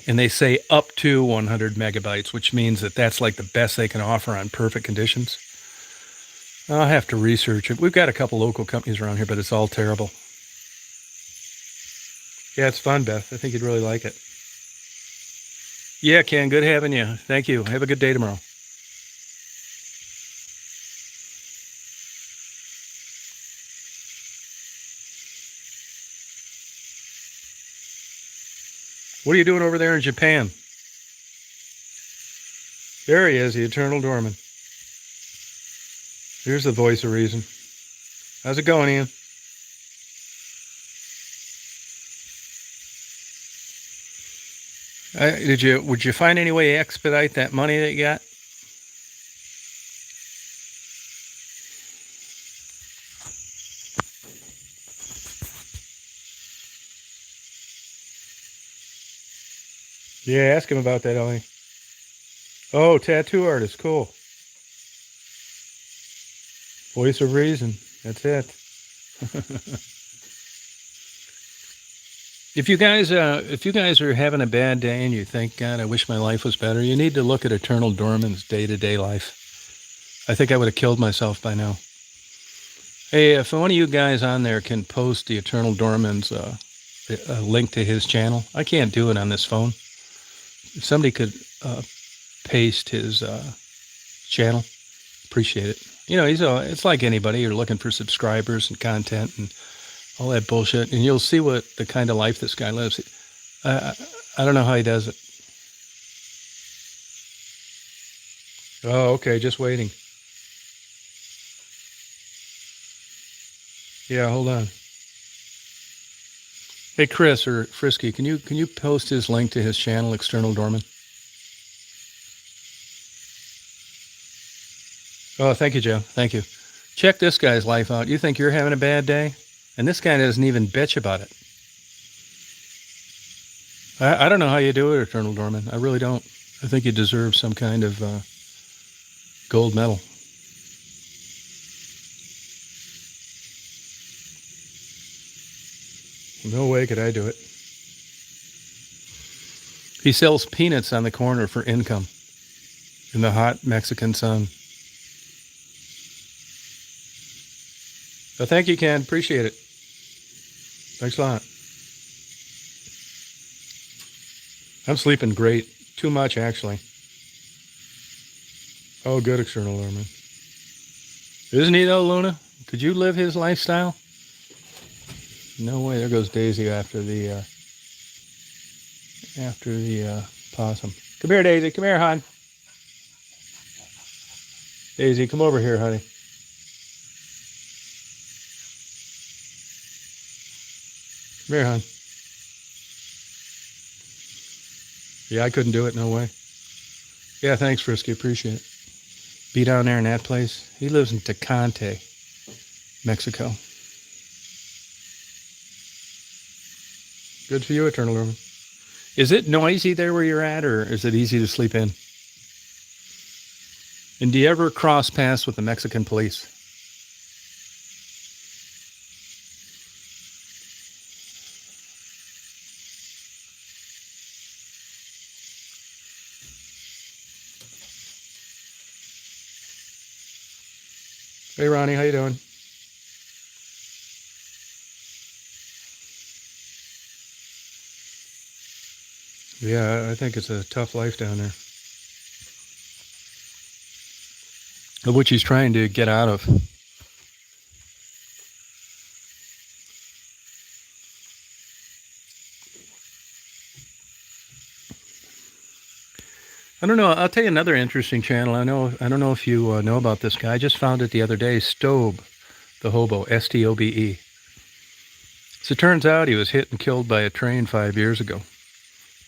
And they say up to 100 megabytes, which means that that's like the best they can offer on perfect conditions. I'll have to research it. We've got a couple local companies around here, but it's all terrible. Yeah, it's fun, Beth. I think you'd really like it. Yeah, Ken, good having you. Thank you. Have a good day tomorrow. What are you doing over there in Japan? There he is, the Eternal Doorman. Here's the voice of reason. How's it going, Ian? Would you find any way to expedite that money that you got? Yeah, ask him about that, Ellie. Oh, tattoo artist, cool. Voice of reason. That's it. If you guys are having a bad day and you think, God, I wish my life was better, you need to look at Eternal Doorman's day-to-day life. I think I would have killed myself by now. Hey, if one of you guys on there can post the Eternal Doorman's a link to his channel, I can't do it on this phone. If somebody could paste his channel, appreciate it. You know, it's like anybody. You're looking for subscribers and content and all that bullshit, and you'll see what the kind of life this guy lives. I don't know how he does it. Oh, okay, just waiting. Yeah, hold on. Hey, Chris or Frisky, can you post his link to his channel, External Doorman? Oh, thank you, Joe. Thank you. Check this guy's life out. You think you're having a bad day? And this guy doesn't even bitch about it. I don't know how you do it, Eternal Doorman. I really don't. I think you deserve some kind of gold medal. No way could I do it. He sells peanuts on the corner for income in the hot Mexican sun. So thank you, Ken. Appreciate it. Thanks a lot. I'm sleeping great. Too much, actually. Oh, good, External Doorman. Isn't he, though, Luna? Could you live his lifestyle? No way. There goes Daisy after the possum. Come here, Daisy. Come here, hon. Daisy, come over here, honey. Come here, hon. Yeah, I couldn't do it, no way. Yeah, thanks, Frisky. Appreciate it. Be down there in that place. He lives in Tecate, Mexico. Good for you, Eternal Roman. Is it noisy there where you're at, or is it easy to sleep in? And do you ever cross paths with the Mexican police? Hey, Ronnie, how you doing? Yeah, I think it's a tough life down there, of which he's trying to get out of. I don't know. I'll tell you another interesting channel. I don't know if you know about this guy. I just found it the other day. Stobe, the Hobo, Stobe. So it turns out he was hit and killed by a train 5 years ago.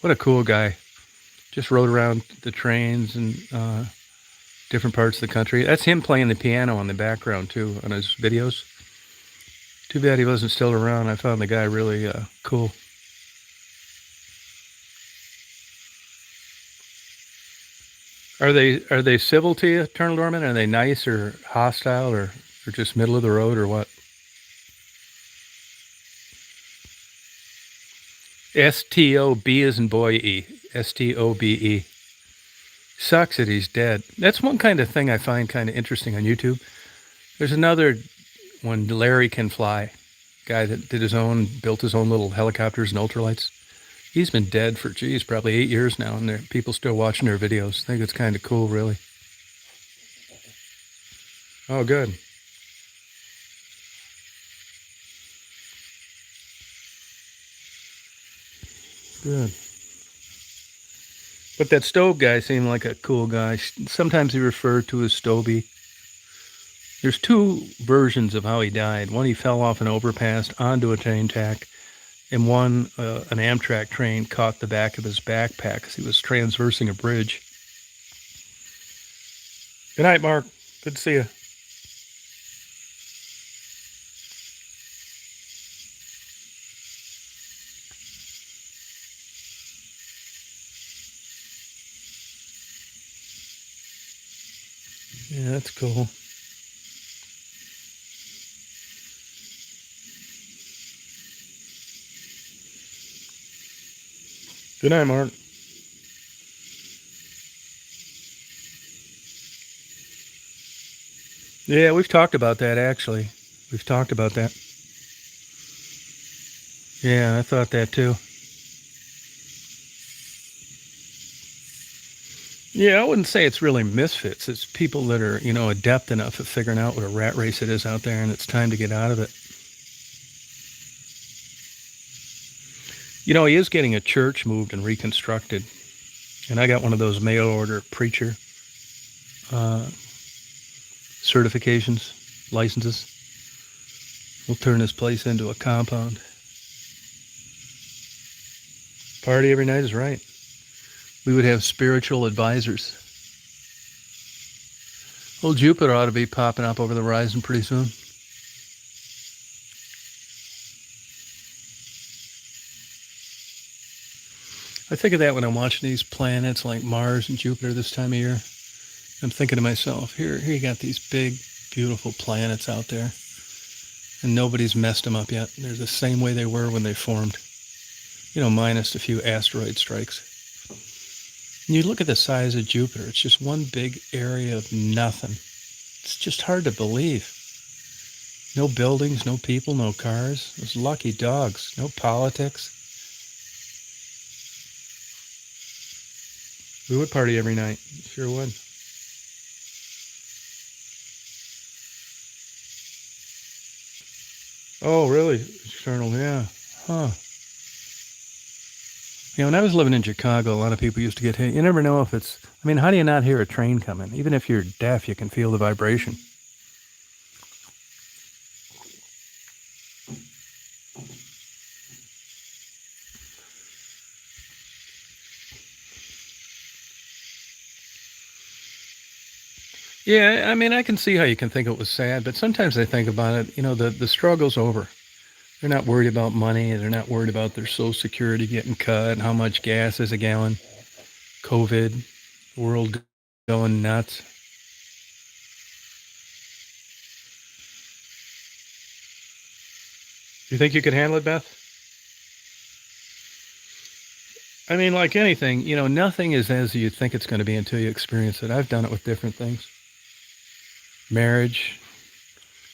What a cool guy. Just rode around the trains and different parts of the country. That's him playing the piano in the background, too, on his videos. Too bad he wasn't still around. I found the guy really cool. Are they civil to you, Eternal Dormant? Are they nice or hostile or just middle of the road or what? S-T-O-B as in boy E. S-T-O-B-E. Sucks that he's dead. That's one kind of thing I find kind of interesting on YouTube. There's another one, Larry Can Fly, guy that built his own little helicopters and ultralights. He's been dead for, geez, probably 8 years now, and people still watching their videos. I think it's kind of cool, really. Oh, good. Good. But that Stove guy seemed like a cool guy. Sometimes he referred to as Stoby. There's two versions of how he died. One, he fell off an overpass onto a train track, and one, an Amtrak train caught the back of his backpack as he was transversing a bridge. Good night, Mark. Good to see you. Yeah, that's cool. Good night, Mark. Yeah, we've talked about that, actually. We've talked about that. Yeah, I thought that, too. Yeah, I wouldn't say it's really misfits. It's people that are, adept enough at figuring out what a rat race it is out there, and it's time to get out of it. He is getting a church moved and reconstructed. And I got one of those mail order preacher certifications, licenses. We'll turn this place into a compound. Party every night is right. We would have spiritual advisors. Old Jupiter ought to be popping up over the horizon pretty soon. I think of that when I'm watching these planets like Mars and Jupiter this time of year. I'm thinking to myself, here you got these big, beautiful planets out there, and nobody's messed them up yet. They're the same way they were when they formed, minus a few asteroid strikes. And you look at the size of Jupiter, it's just one big area of nothing. It's just hard to believe. No buildings, no people, no cars. Those lucky dogs. No politics. We would party every night. Sure would. Oh, really? External, yeah. Huh. When I was living in Chicago, a lot of people used to get hit. You never know if it's, I mean, how do you not hear a train coming? Even if you're deaf, you can feel the vibration. Yeah, I mean, I can see how you can think it was sad, but sometimes I think about it, the struggle's over. They're not worried about money. They're not worried about their Social Security getting cut, how much gas is a gallon, COVID, world going nuts. You think you could handle it, Beth? I mean, like anything, nothing is as you think it's going to be until you experience it. I've done it with different things. Marriage,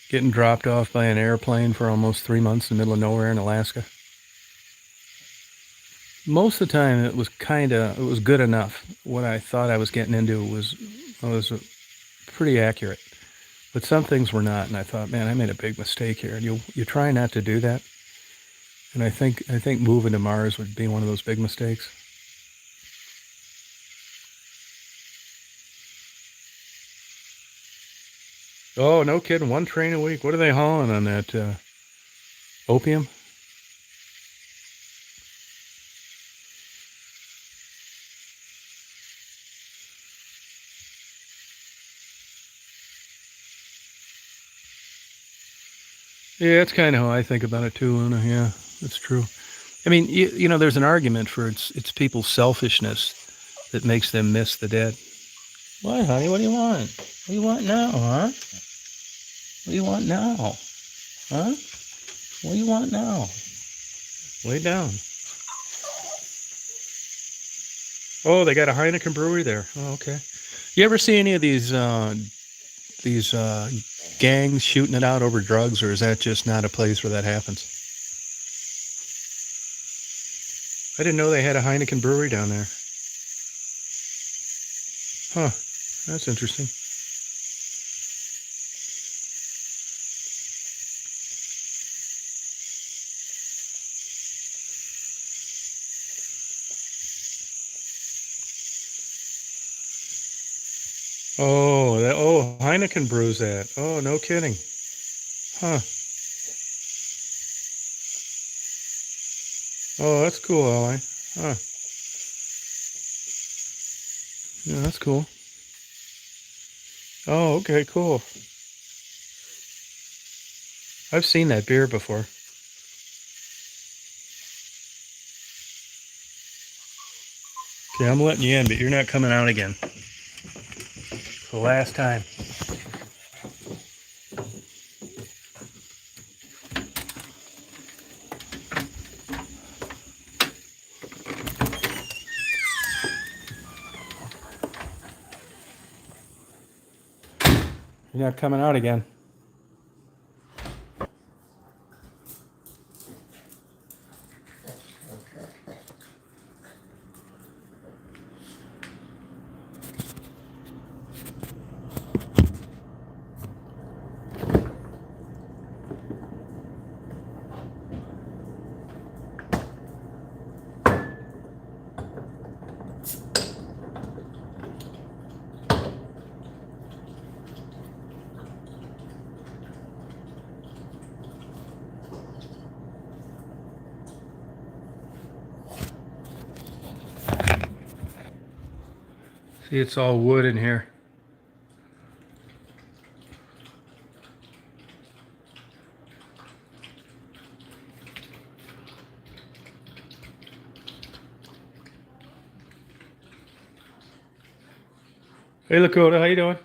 getting dropped off by an airplane for almost 3 months in the middle of nowhere in Alaska. Most of the time, it was good enough. What I thought I was getting into was pretty accurate. But some things were not, and I thought, man, I made a big mistake here. And you try not to do that. And I think moving to Mars would be one of those big mistakes. Oh, no kidding. One train a week. What are they hauling on that opium? Yeah, that's kind of how I think about it too, Luna. Yeah, that's true. I mean, there's an argument for it's people's selfishness that makes them miss the dead. What, honey? What do you want? What do you want now, huh? What do you want now? Huh? What do you want now? Lay down. Oh, they got a Heineken brewery there. Oh, okay. You ever see any of these gangs shooting it out over drugs, or is that just not a place where that happens? I didn't know they had a Heineken brewery down there. Huh. That's interesting. Oh, Heineken brews that. Oh, no kidding. Huh. Oh, that's cool, Ally. Huh. Yeah, that's cool. Oh, okay, cool. I've seen that beer before. Okay, I'm letting you in, but you're not coming out again. The last time. You're not coming out again. See, it's all wood in here. Hey, Lakota, how you doing?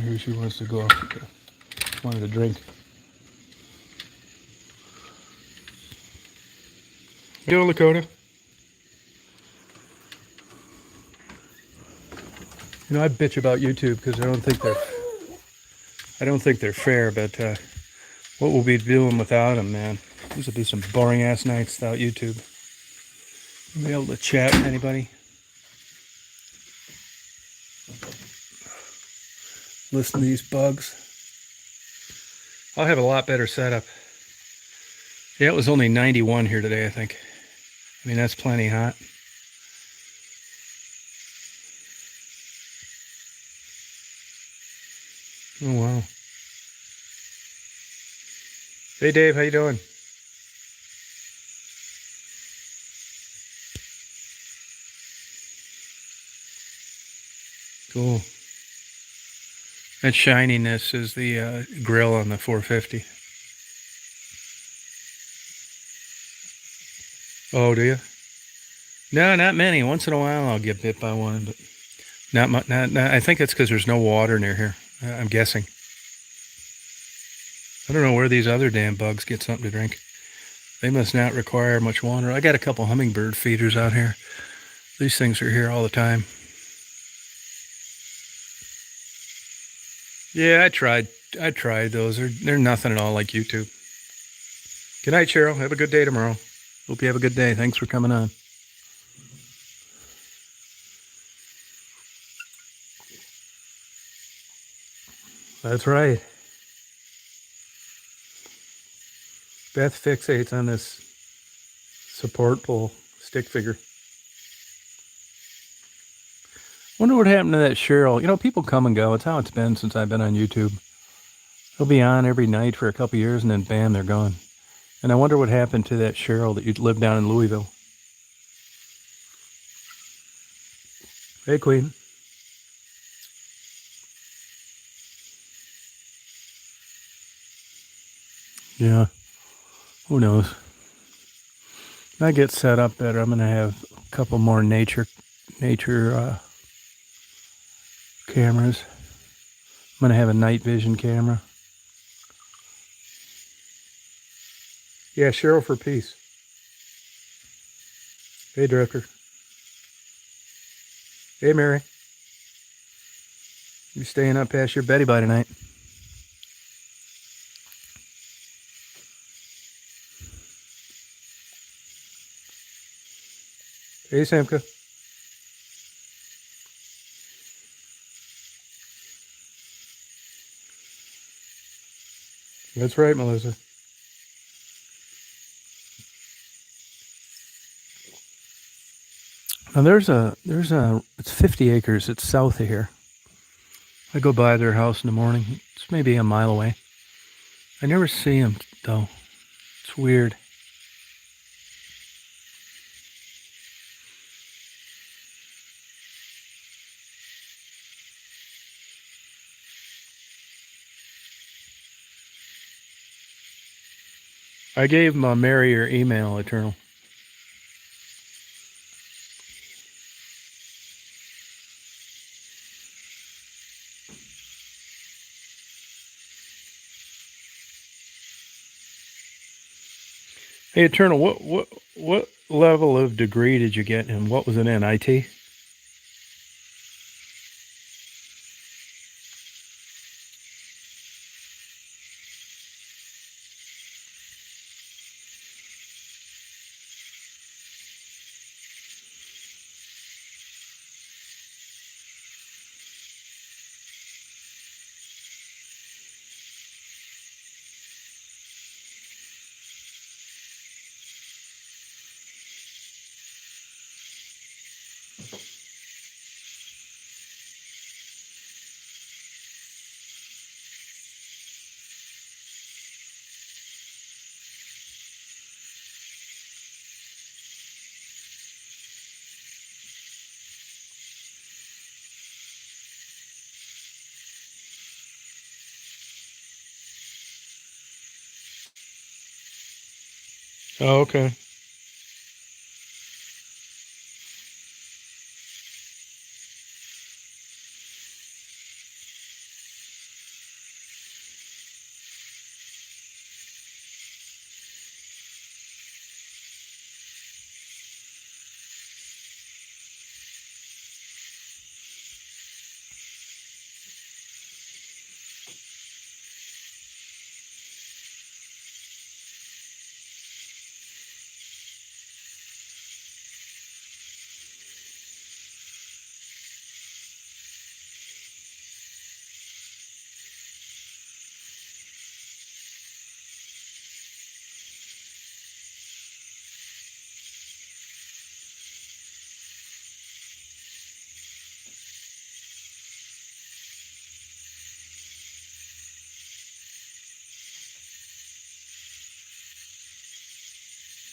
Here she wants to go. Okay. Wanted a drink. You doing, Lakota? I bitch about YouTube because I don't think they're fair. But what we'll be doing without them, man? These will be some boring ass nights without YouTube. Be able to chat with anybody. Listen to these bugs. I'll have a lot better setup. Yeah, it was only 91 here today, I think. I mean, that's plenty hot. Oh, wow. Hey, Dave, how you doing? Cool. That shininess is the grill on the 450. Oh, do you? No, not many. Once in a while, I'll get bit by one, but not much. Not, I think it's because there's no water near here. I'm guessing. I don't know where these other damn bugs get something to drink. They must not require much water. I got a couple hummingbird feeders out here. These things are here all the time. Yeah, I tried. I tried those. They're nothing at all like YouTube. Good night, Cheryl. Have a good day tomorrow. Hope you have a good day. Thanks for coming on. That's right. Beth fixates on this support pole stick figure. Wonder what happened to that Cheryl. You know, people come and go. It's how it's been since I've been on YouTube. They'll be on every night for a couple years and then bam, they're gone. And I wonder what happened to that Cheryl that you lived down in Louisville. Hey, Queen. Yeah, who knows? When I get set up better, I'm going to have a couple more nature cameras. I'm going to have a night vision camera. Yeah, Cheryl for peace. Hey, Drifter. Hey, Mary. You staying up past your Betty by tonight? Hey, Samka. That's right, Melissa. Now it's 50 acres. It's south of here. I go by their house in the morning. It's maybe a mile away. I never see them though. It's weird. I gave Mary your email, Eternal. Hey, Eternal, what level of degree did you get and what was it in? IT? Oh, okay.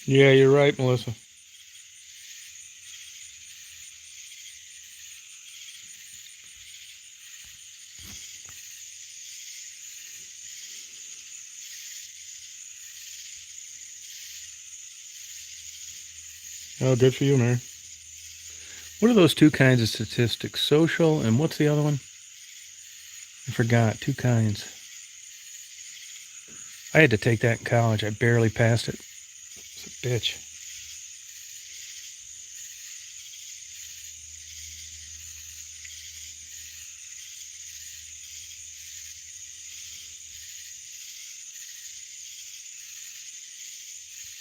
Yeah, you're right, Melissa. Oh, good for you, Mary. What are those two kinds of statistics? Social and what's the other one? I forgot. Two kinds. I had to take that in college. I barely passed it. It's a bitch.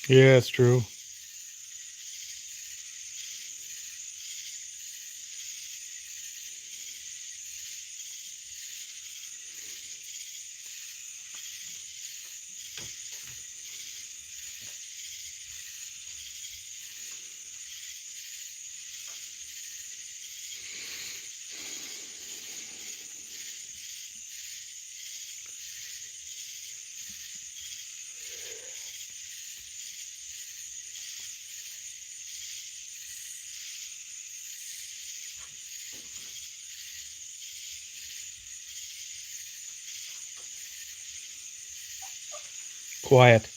Yeah, it's true. Quiet.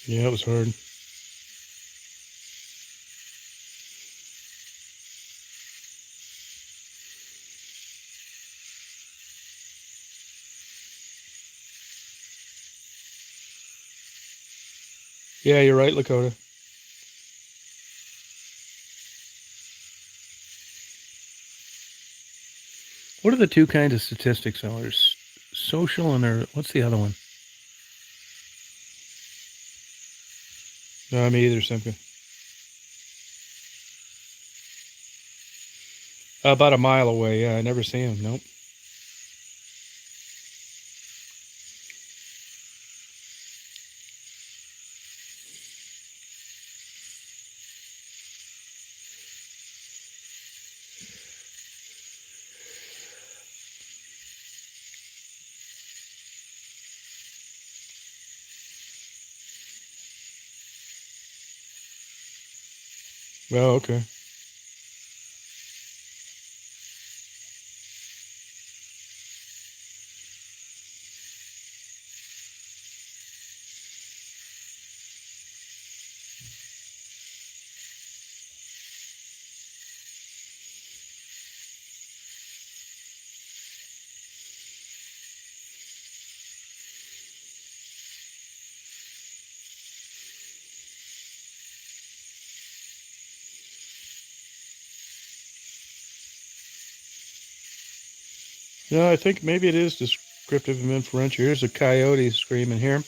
Yeah, it was hard. Yeah, you're right, Lakota. What are the two kinds of statistics, though? There's social and what's the other one? No, me either, Simka. About a mile away. Yeah, I never see him. Nope. Oh, okay. No, I think maybe it is descriptive and inferential. Here's a coyote screaming. Hear him?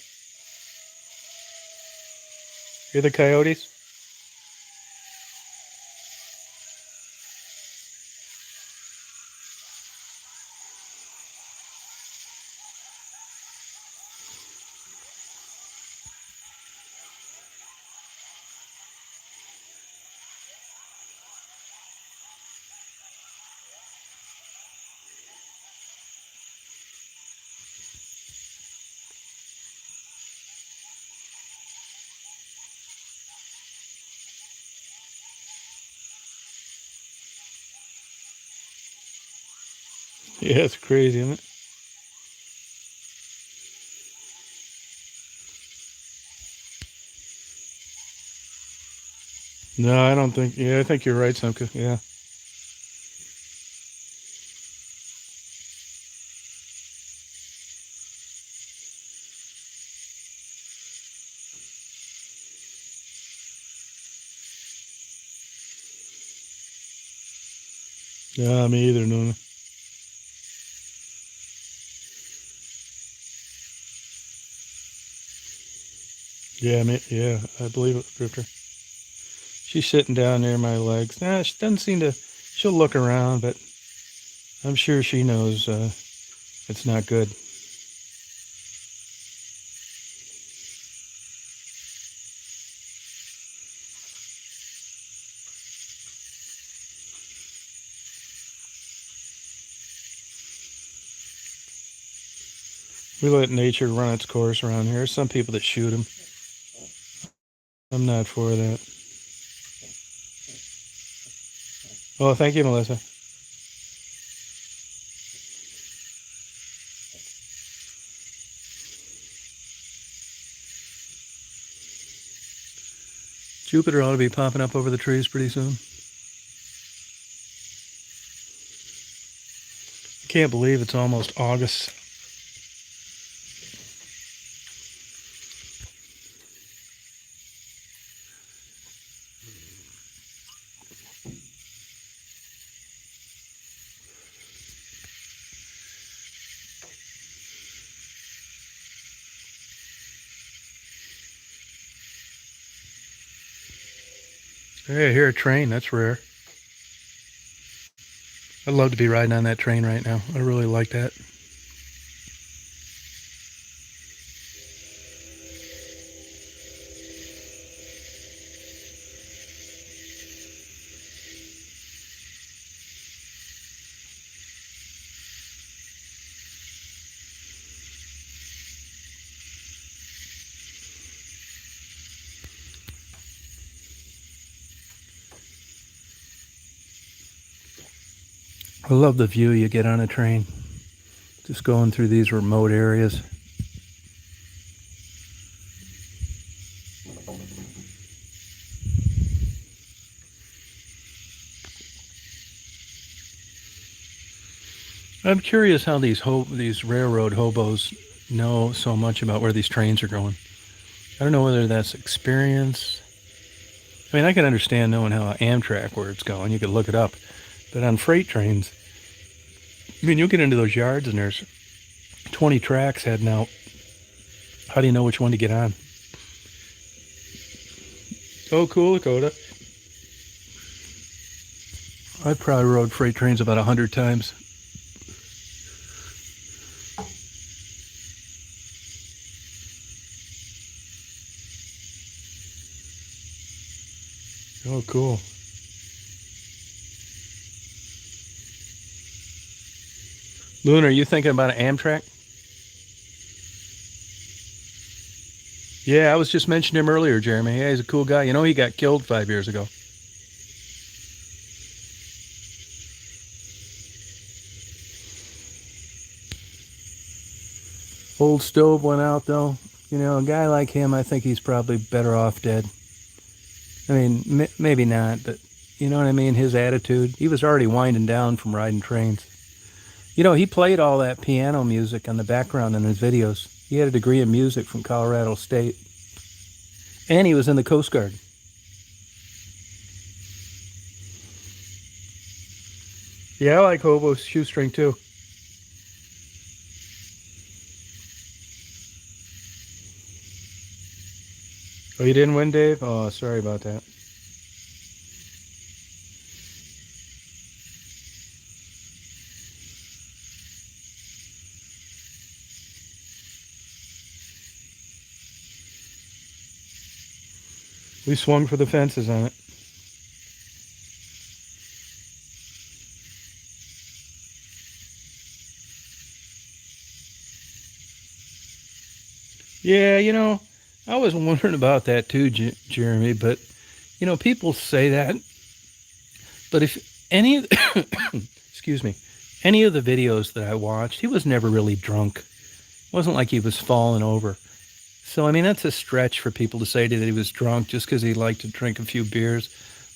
Hear the coyotes? Yeah, it's crazy, isn't it? No, I don't think. Yeah, I think you're right, Simka. Yeah. Yeah, me either, no. Yeah, yeah, I believe it, Drifter. She's sitting down near my legs. Nah, she doesn't seem to. She'll look around, but I'm sure she knows it's not good. We let nature run its course around here. There's some people that shoot them. I'm not for that. Oh, thank you, Melissa. Jupiter ought to be popping up over the trees pretty soon. I can't believe it's almost August. Hey, I hear a train. That's rare. I'd love to be riding on that train right now. I really like that. I love the view you get on a train. Just going through these remote areas. I'm curious how these railroad hobos know so much about where these trains are going. I don't know whether that's experience. I mean, I can understand knowing how Amtrak where it's going. You could look it up. But on freight trains, I mean, you'll get into those yards and there's 20 tracks heading out. How do you know which one to get on? Oh, cool, Dakota. I've probably rode freight trains about 100 times. Oh, cool. Loon, are you thinking about an Amtrak? Yeah, I was just mentioning him earlier, Jeremy. Yeah, he's a cool guy. You know, he got killed 5 years ago. Old stove went out, though. You know, a guy like him, I think he's probably better off dead. I mean, maybe not, but you know what I mean? His attitude. He was already winding down from riding trains. You know, he played all that piano music on the background in his videos. He had a degree in music from Colorado State. And he was in the Coast Guard. Yeah, I like Hobo's shoestring too. Oh, you didn't win, Dave? Oh, sorry about that. We swung for the fences on it. Yeah, you know, I was wondering about that too, Jeremy, but you know, people say that, but if any of excuse me, any of the videos that I watched, he was never really drunk. It wasn't like he was falling over. So I mean, that's a stretch for people to say that he was drunk just because he liked to drink a few beers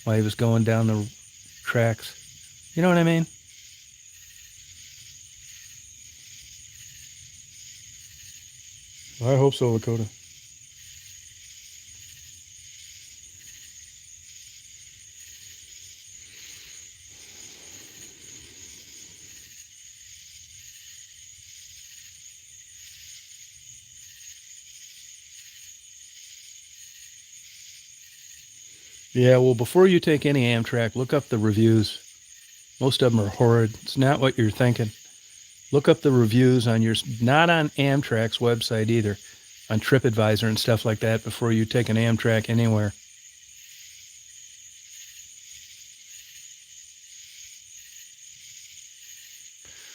while he was going down the tracks. You know what I mean? I hope so, Lakota. Yeah, well, before you take any Amtrak, look up the reviews. Most of them are horrid. It's not what you're thinking. Look up the reviews on not on Amtrak's website either, on TripAdvisor and stuff like that before you take an Amtrak anywhere.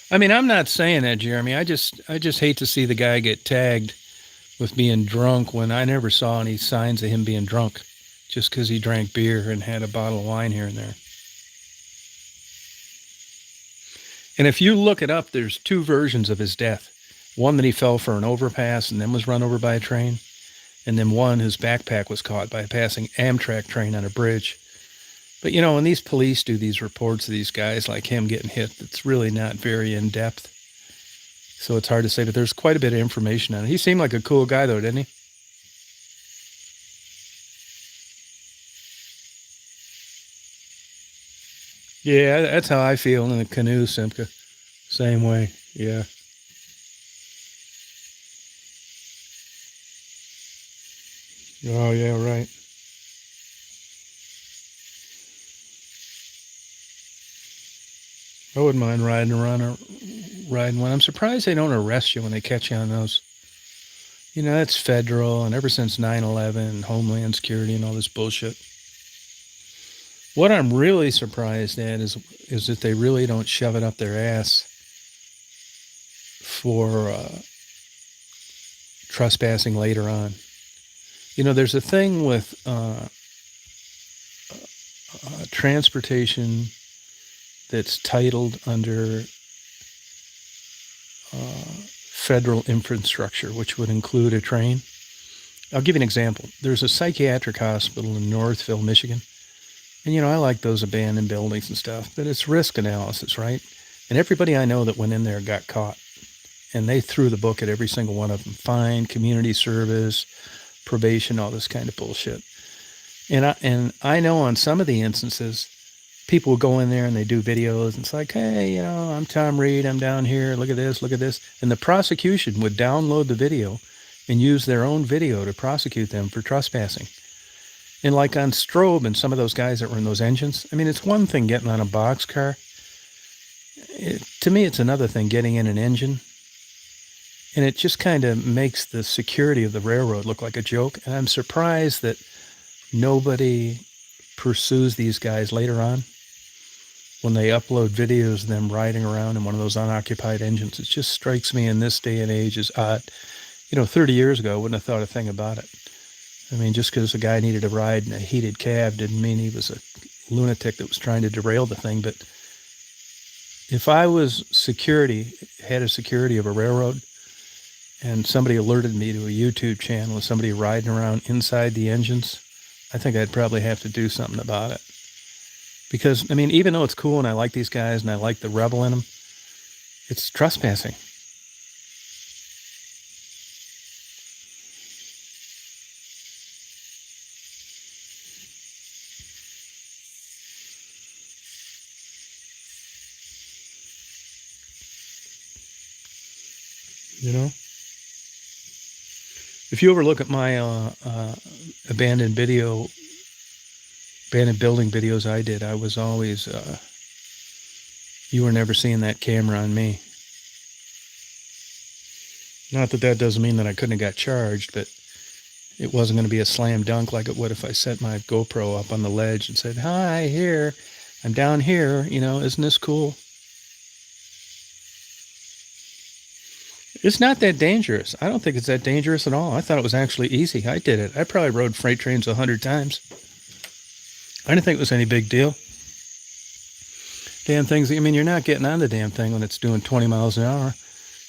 I mean, I'm not saying that, Jeremy. I just hate to see the guy get tagged with being drunk when I never saw any signs of him being drunk, just because he drank beer and had a bottle of wine here and there. And if you look it up, there's two versions of his death. One that he fell for an overpass and then was run over by a train, and then one his backpack was caught by a passing Amtrak train on a bridge. But you know, when these police do these reports of these guys like him getting hit, it's really not very in depth. So it's hard to say, but there's quite a bit of information on it. He seemed like a cool guy though, didn't he? Yeah, that's how I feel in the canoe, Simca. Same way. Yeah. Oh yeah, right. I wouldn't mind riding around or riding one. I'm surprised they don't arrest you when they catch you on those. You know, that's federal, and ever since 9/11 and Homeland Security and all this bullshit. What I'm really surprised at is that they really don't shove it up their ass for trespassing later on. You know, there's a thing with transportation that's titled under federal infrastructure, which would include a train. I'll give you an example. There's a psychiatric hospital in Northville, Michigan. And, you know, I like those abandoned buildings and stuff, but it's risk analysis, right? And everybody I know that went in there got caught. And they threw the book at every single one of them. Fine, community service, probation, all this kind of bullshit. And I know on some of the instances, people will go in there and they do videos. And it's like, hey, you know, I'm Tom Reed. I'm down here. Look at this. Look at this. And the prosecution would download the video and use their own video to prosecute them for trespassing. And like on Strobe and some of those guys that were in those engines, I mean, it's one thing getting on a boxcar. To me, it's another thing getting in an engine. And it just kind of makes the security of the railroad look like a joke. And I'm surprised that nobody pursues these guys later on when they upload videos of them riding around in one of those unoccupied engines. It just strikes me in this day and age as odd. You know, 30 years ago, I wouldn't have thought a thing about it. I mean, just because a guy needed a ride in a heated cab didn't mean he was a lunatic that was trying to derail the thing. But if I was security, head of security of a railroad, and somebody alerted me to a YouTube channel of somebody riding around inside the engines, I think I'd probably have to do something about it. Because, I mean, even though it's cool and I like these guys and I like the rebel in them, it's trespassing. You know? If you ever look at my abandoned building videos I did, I was always, you were never seeing that camera on me. Not that that doesn't mean that I couldn't have got charged, but it wasn't going to be a slam dunk like it would if I set my GoPro up on the ledge and said, hi, here, I'm down here, you know, isn't this cool? It's not that dangerous. I don't think it's that dangerous at all. I thought it was actually easy. I did it. I probably rode freight trains 100 times. I didn't think it was any big deal. Damn things, I mean, you're not getting on the damn thing when it's doing 20 miles an hour.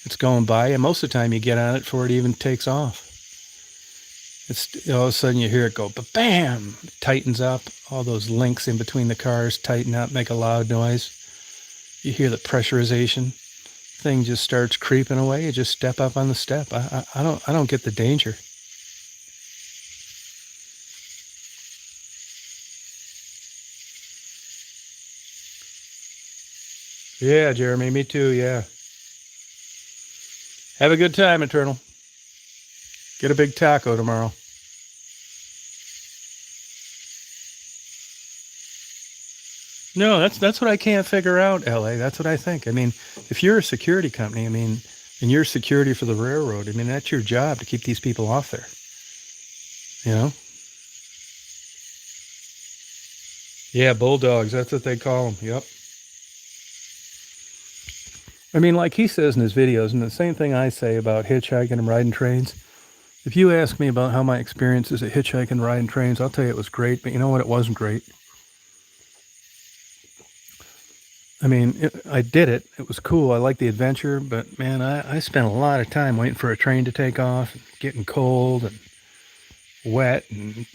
It's going by, and most of the time you get on it before it even takes off. It's all of a sudden you hear it go, bam, it tightens up. All those links in between the cars tighten up, make a loud noise. You hear the pressurization. Thing just starts creeping away. You just step up on the step. I don't get the danger. Yeah, Jeremy, me too. Yeah. Have a good time, Eternal. Get a big taco tomorrow. No, that's what I can't figure out, LA. That's what I think. I mean, if you're a security company, I mean, and you're security for the railroad, I mean, that's your job to keep these people off there. You know? Yeah, bulldogs. That's what they call them. Yep. I mean, like he says in his videos, and the same thing I say about hitchhiking and riding trains. If you ask me about how my experience is at hitchhiking and riding trains, I'll tell you it was great, but you know what? It wasn't great. I mean, I did it. It was cool. I liked the adventure, but man, I spent a lot of time waiting for a train to take off, getting cold and wet and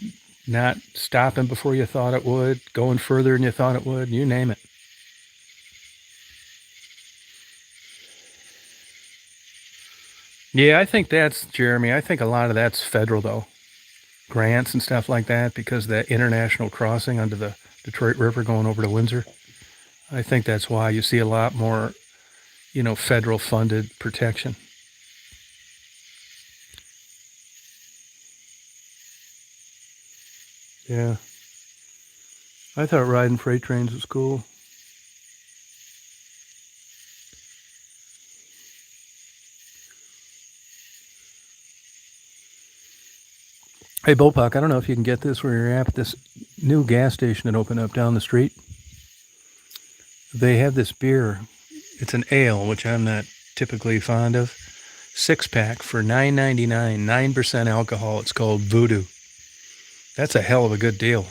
not stopping before you thought it would, going further than you thought it would, you name it. Yeah, I think that's, Jeremy, I think a lot of that's federal, though. Grants and stuff like that, because of that international crossing under the Detroit River going over to Windsor. I think that's why you see a lot more, federal funded protection. Yeah. I thought riding freight trains was cool. Hey, Bullpuck, I don't know if you can get this where you're at, but this new gas station that opened up down the street, they have this beer. It's an ale, which I'm not typically fond of. 6-pack for $9.99, 9% alcohol. It's called Voodoo. That's a hell of a good deal.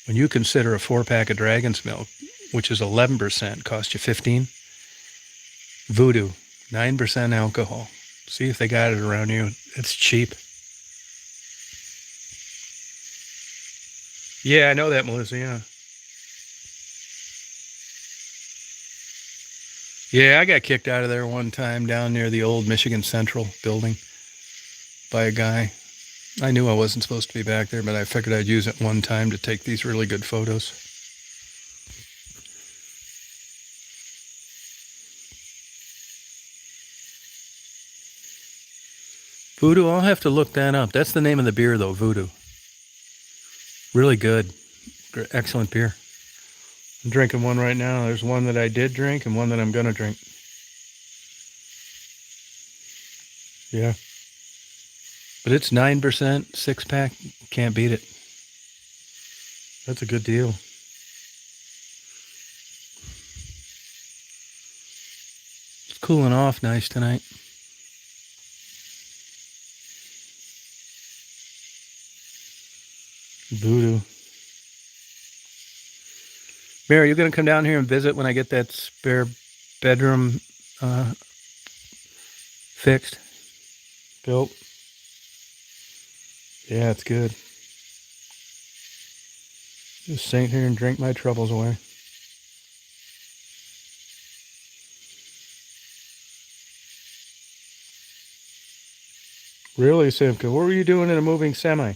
When you consider a 4-pack of Dragon's Milk, which is 11%, cost you $15. Voodoo, 9% alcohol. See if they got it around you. It's cheap. Yeah, I know that, Melissa, yeah. Yeah, I got kicked out of there one time down near the old Michigan Central building by a guy. I knew I wasn't supposed to be back there, but I figured I'd use it one time to take these really good photos. Voodoo, I'll have to look that up. That's the name of the beer, though, Voodoo. Really good. Excellent beer. I'm drinking one right now. There's one that I did drink and one that I'm going to drink. Yeah. But it's 9%, 6-pack. Can't beat it. That's a good deal. It's cooling off nice tonight. Voodoo. Mary, you going to come down here and visit when I get that spare bedroom fixed? Built? Yeah, it's good. Just sit here and drink my troubles away. Really, Simka? What were you doing in a moving semi?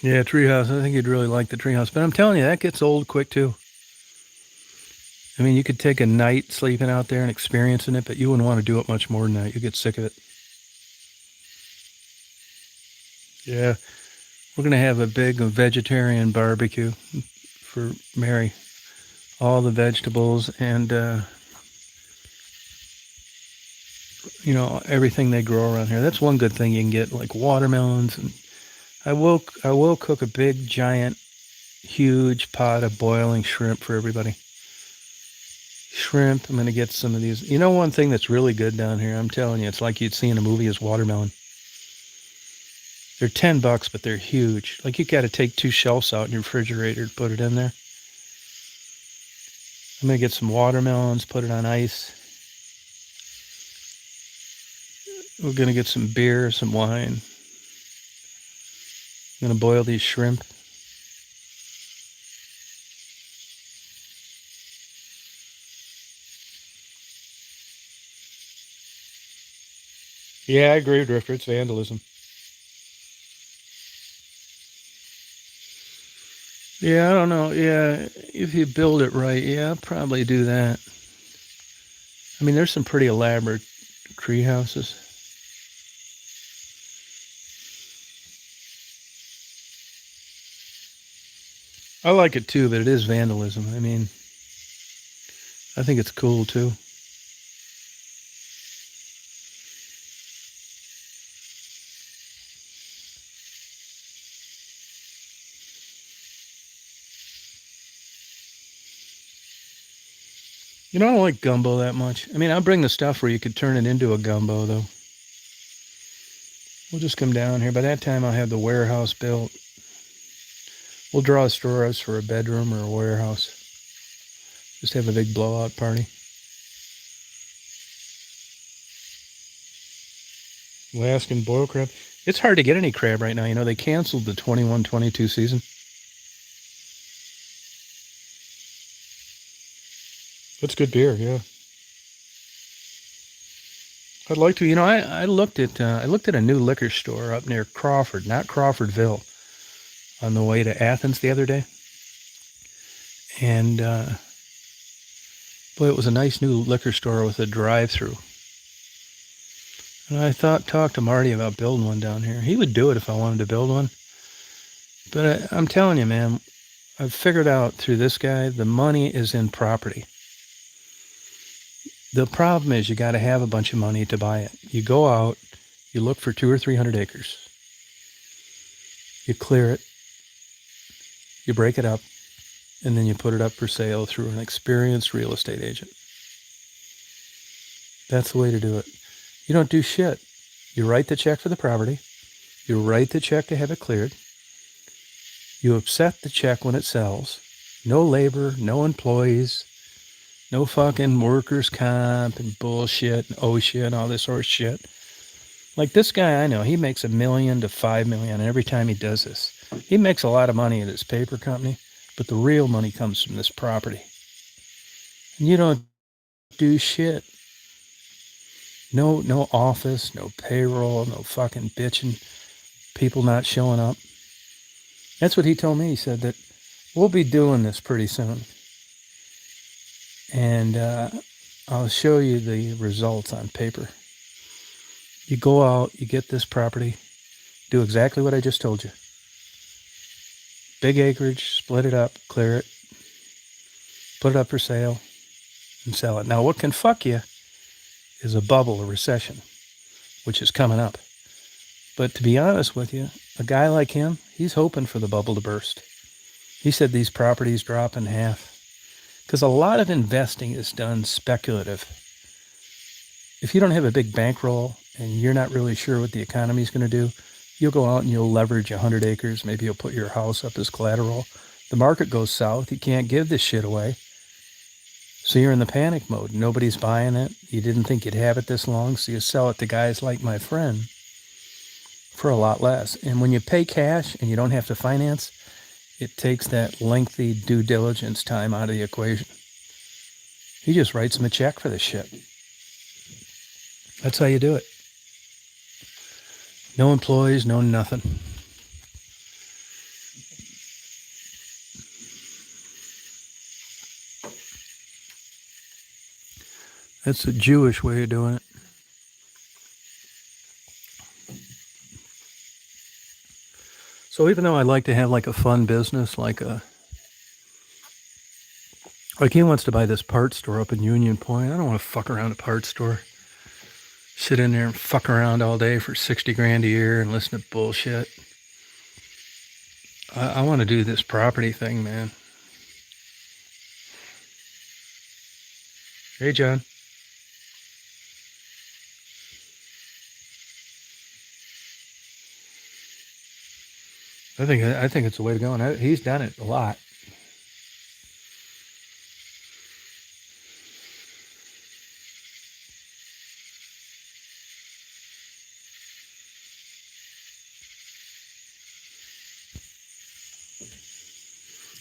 Yeah, treehouse. I think you'd really like the treehouse. But I'm telling you, that gets old quick, too. I mean, you could take a night sleeping out there and experiencing it, but you wouldn't want to do it much more than that. You'd get sick of it. Yeah. We're going to have a big vegetarian barbecue for Mary. All the vegetables and, everything they grow around here. That's one good thing you can get, like watermelons. And I will cook a big, giant, huge pot of boiling shrimp for everybody. Shrimp. I'm going to get some of these. You know, one thing that's really good down here, I'm telling you, it's like you'd see in a movie, is watermelon. They're $10, but they're huge. Like, you got to take 2 shelves out in your refrigerator to put it in there. I'm going to get some watermelons, put it on ice. We're going to get some beer, some wine. I'm going to boil these shrimp. Yeah, I agree, Drifter. It's vandalism. Yeah, I don't know. Yeah, if you build it right, yeah, I'll probably do that. I mean, there's some pretty elaborate tree houses. I like it too, but it is vandalism. I mean, I think it's cool too. You know, I don't like gumbo that much. I mean, I'll bring the stuff where you could turn it into a gumbo, though. We'll just come down here. By that time, I'll have the warehouse built. We'll draw stores for a bedroom or a warehouse. Just have a big blowout party. Alaskan boil crab. It's hard to get any crab right now. You know, they canceled the 21-22 season. That's good beer, yeah. I'd like to. You know, I looked at a new liquor store up near Crawford, not Crawfordville, on the way to Athens the other day, and boy, it was a nice new liquor store with a drive-through. And I talked to Marty about building one down here. He would do it if I wanted to build one. But I'm telling you, man, I've figured out through this guy, the money is in property. The problem is you got to have a bunch of money to buy it. You go out, you look for 200 or 300 acres. You clear it, you break it up, and then you put it up for sale through an experienced real estate agent. That's the way to do it. You don't do shit. You write the check for the property. You write the check to have it cleared. You accept the check when it sells. No labor, no employees, no fucking workers' comp and bullshit and OSHA and all this sort of shit. Like this guy I know, he makes $1 million to $5 million every time he does this. He makes a lot of money at his paper company, but the real money comes from this property. And you don't do shit. No office, no payroll, no fucking bitching, people not showing up. That's what he told me. He said that we'll be doing this pretty soon. And I'll show you the results on paper. You go out, you get this property, do exactly what I just told you. Big acreage, split it up, clear it, put it up for sale, and sell it. Now, what can fuck you is a bubble, a recession, which is coming up. But to be honest with you, a guy like him, he's hoping for the bubble to burst. He said these properties drop in half. Because a lot of investing is done speculative. If you don't have a big bankroll and you're not really sure what the economy is going to do, you'll go out and you'll leverage 100 acres. Maybe you'll put your house up as collateral. The market goes south. You can't give this shit away. So you're in the panic mode. Nobody's buying it. You didn't think you'd have it this long, so you sell it to guys like my friend for a lot less. And when you pay cash and you don't have to finance, it takes that lengthy due diligence time out of the equation. He just writes him a check for this shit. That's how you do it. No employees, no nothing. That's a Jewish way of doing it. So even though I like to have like a fun business, like he wants to buy this parts store up in Union Point. I don't want to fuck around a parts store. Sit in there and fuck around all day for 60 grand a year and listen to bullshit. I want to do this property thing, man. Hey, John. I think it's the way to go, and he's done it a lot.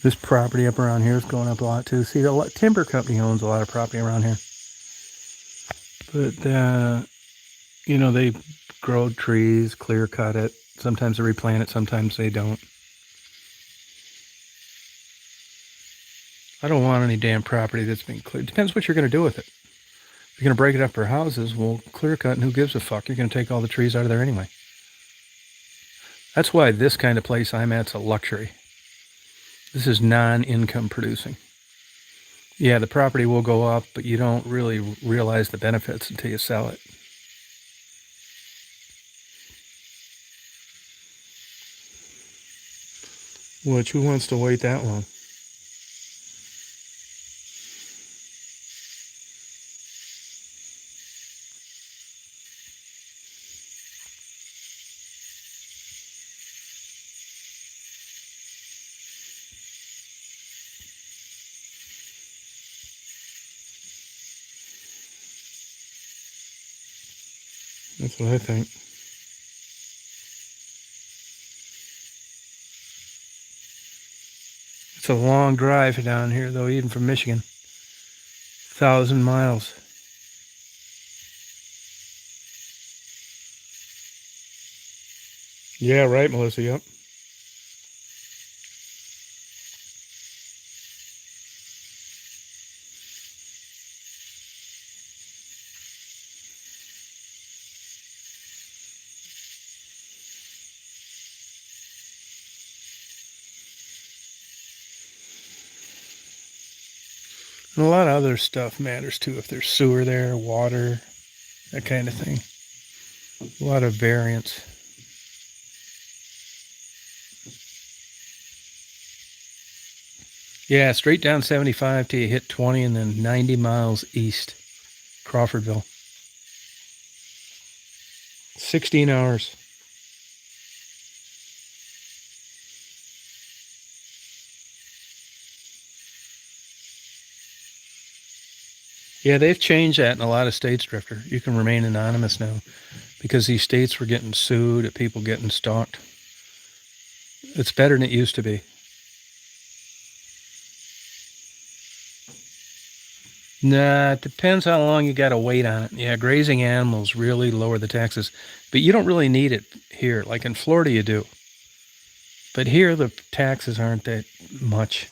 This property up around here is going up a lot too. See, the timber company owns a lot of property around here, but you know, they grow trees, clear cut it. Sometimes they replant it, sometimes they don't. I don't want any damn property that's been cleared. Depends what you're going to do with it. If you're going to break it up for houses, well, clear cut, and who gives a fuck? You're going to take all the trees out of there anyway. That's why this kind of place I'm at's a luxury. This is non-income producing. Yeah, the property will go up, but you don't really realize the benefits until you sell it. Which, who wants to wait that long? That's what I think. It's a long drive down here, though, even from Michigan. 1,000 miles. Yeah, right, Melissa. Yep. And a lot of other stuff matters too. If there's sewer there, water, that kind of thing. A lot of variance. Yeah, straight down 75 till you hit 20 and then 90 miles east, Crawfordville. 16 hours. Yeah, they've changed that in a lot of states, Drifter. You can remain anonymous now because these states were getting sued at people getting stalked. It's better than it used to be. Nah, it depends how long you got to wait on it. Yeah, grazing animals really lower the taxes, but you don't really need it here. Like in Florida, you do. But here, the taxes aren't that much,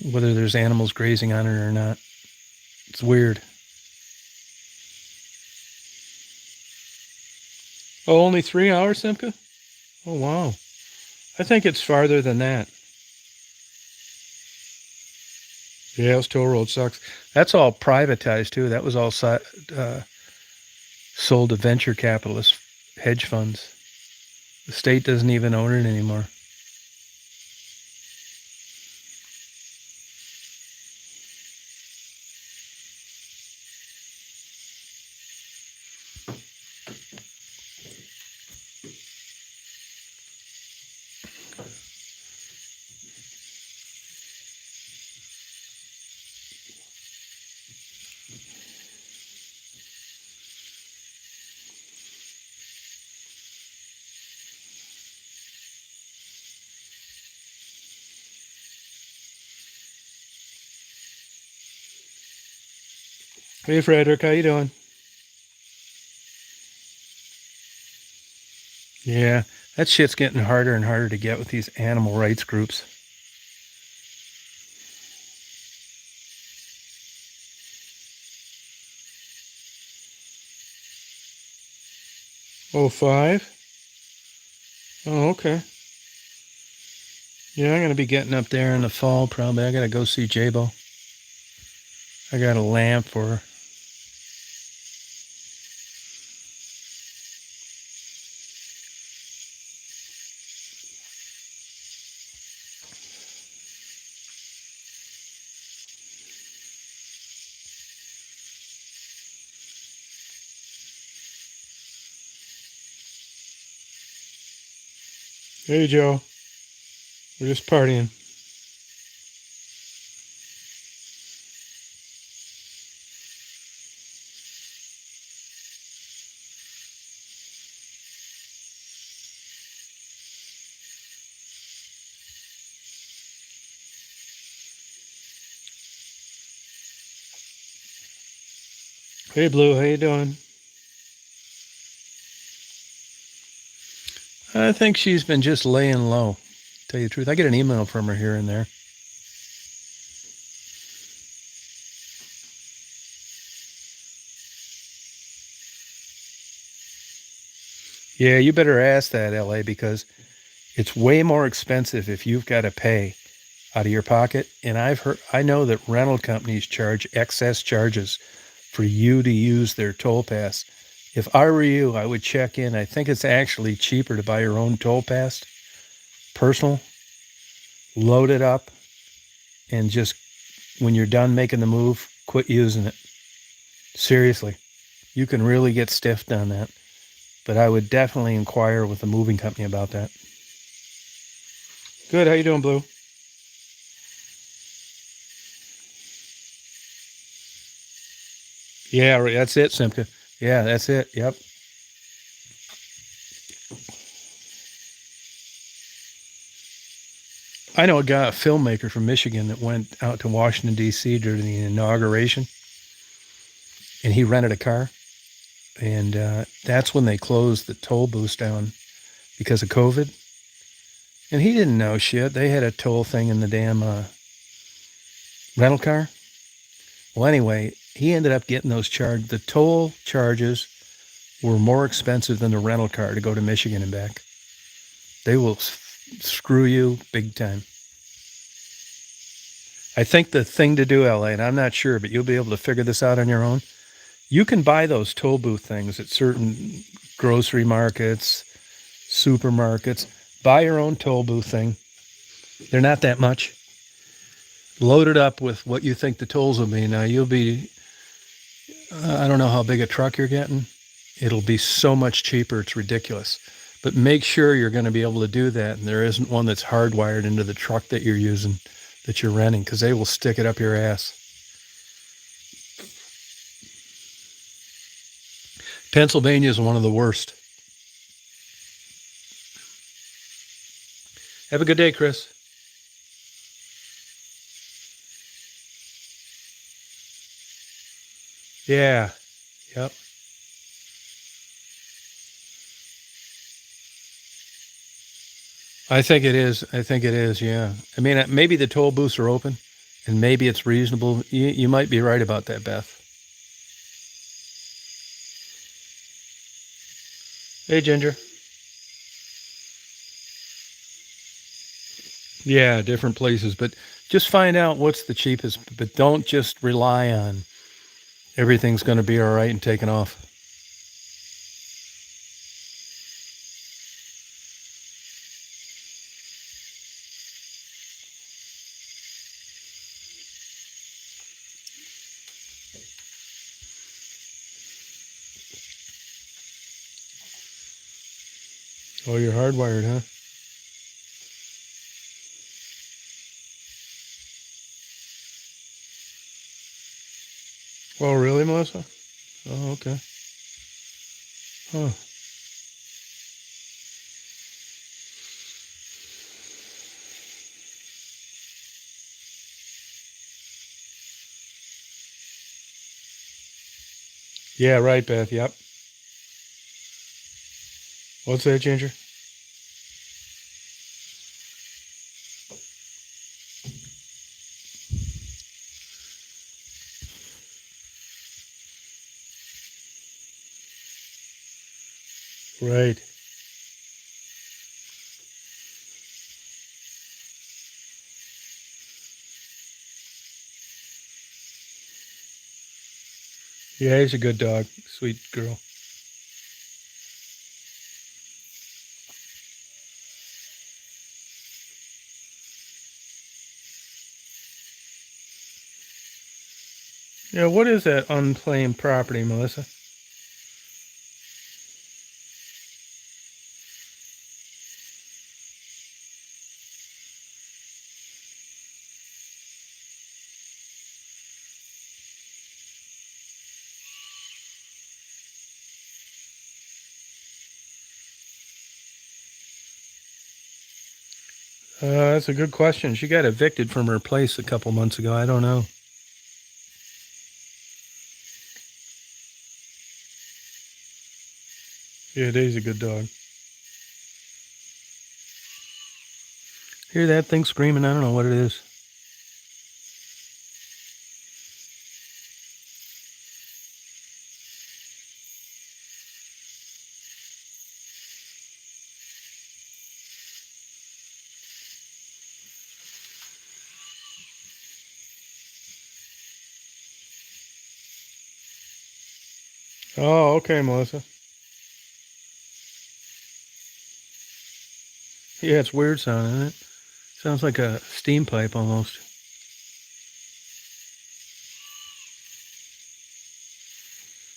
whether there's animals grazing on it or not. It's weird. Oh, only 3 hours, Simca? Oh, wow. I think it's farther than that. Yeah, this toll road sucks. That's all privatized, too. That was all sold to venture capitalists, hedge funds. The state doesn't even own it anymore. Hey, Frederick, how you doing? Yeah, that shit's getting harder and harder to get with these animal rights groups. Oh, 05? Oh, okay. Yeah, I'm going to be getting up there in the fall probably. I got to go see Jabo. I got a lamp for her. Hey, Joe. We're just partying. Hey, Blue, how you doing? I think she's been just laying low. Tell you the truth, I get an email from her here and there. Yeah, you better ask that, LA, because it's way more expensive if you've got to pay out of your pocket. And I know that rental companies charge excess charges for you to use their toll pass. If I were you, I would check in. I think it's actually cheaper to buy your own toll pass, personal, load it up, and just when you're done making the move, quit using it. Seriously, you can really get stiffed on that. But I would definitely inquire with the moving company about that. Good. How you doing, Blue? Yeah, that's it, Simca. Yeah, that's it. Yep. I know a guy, a filmmaker from Michigan, that went out to Washington, D.C. during the inauguration, and he rented a car. And that's when they closed the toll booths down because of COVID. And he didn't know shit. They had a toll thing in the damn rental car. Well, anyway, he ended up getting those charged. The toll charges were more expensive than the rental car to go to Michigan and back. They will screw you big time. I think the thing to do, LA, and I'm not sure, but you'll be able to figure this out on your own. You can buy those toll booth things at certain grocery markets, supermarkets. Buy your own toll booth thing. They're not that much. Load it up with what you think the tolls will be. Now, you'll be, I don't know how big a truck you're getting. It'll be so much cheaper, it's ridiculous. But make sure you're going to be able to do that, and there isn't one that's hardwired into the truck that you're using, that you're renting, because they will stick it up your ass. Pennsylvania is one of the worst. Have a good day, Chris. Yeah. Yep. I think it is. I think it is. Yeah. I mean, maybe the toll booths are open, and maybe it's reasonable. You might be right about that, Beth. Hey, Ginger. Yeah, different places, but just find out what's the cheapest. But don't just rely on everything's going to be all right and taking off. Oh, you're hardwired, huh? Oh, really, Melissa? Oh, okay. Huh. Yeah, right, Beth. Yep. What's that, Ginger? Right. Yeah, he's a good dog. Sweet girl. Yeah, what is that unclaimed property, Melissa? That's a good question. She got evicted from her place a couple months ago. I don't know. Yeah, Daisy's a good dog. Hear that thing screaming? I don't know what it is. Oh, okay, Melissa. Yeah, it's weird sounding, isn't it? Sounds like a steam pipe almost.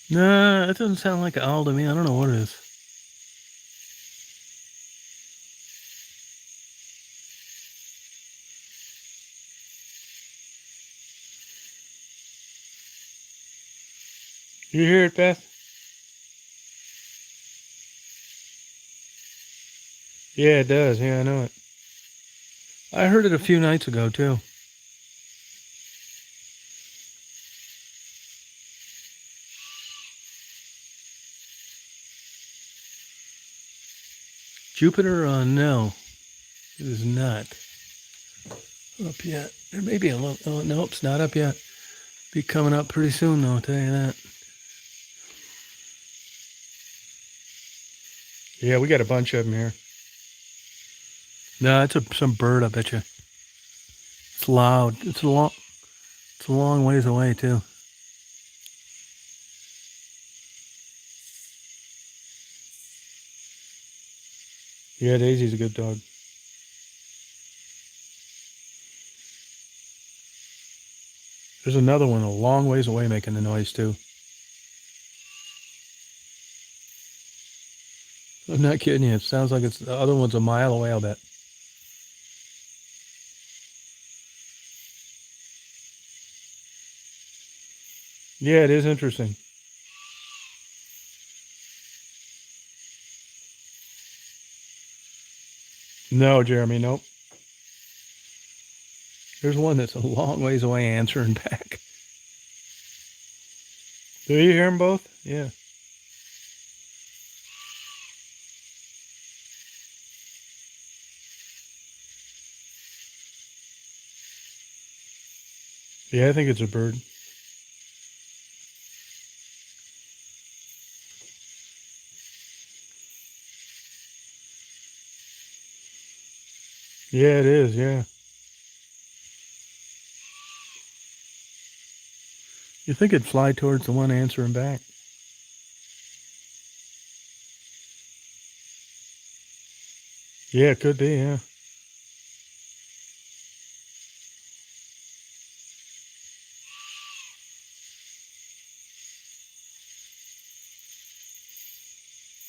Nah, it doesn't sound like an owl to me. I don't know what it is. You hear it, Beth? Yeah, it does. Yeah, I know it. I heard it a few nights ago, too. Jupiter, no, it is not up yet. There may be a little, oh, nope, it's not up yet. Be coming up pretty soon, though, I'll tell you that. Yeah, we got a bunch of them here. No, it's some bird, I bet you. It's loud. It's a long ways away, too. Yeah, Daisy's a good dog. There's another one a long ways away making the noise, too. I'm not kidding you. It sounds like the other one's a mile away, I'll bet. Yeah, it is interesting. No, Jeremy, nope. There's one that's a long ways away answering back. Do you hear them both? Yeah. Yeah, I think it's a bird. Yeah, it is, yeah. You think it'd fly towards the one answering back? Yeah, it could be, yeah.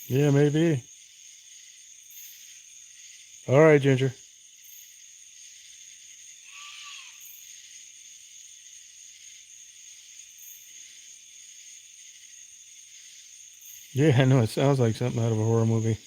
Yeah, maybe. All right, Ginger. Yeah, I know. It sounds like something out of a horror movie.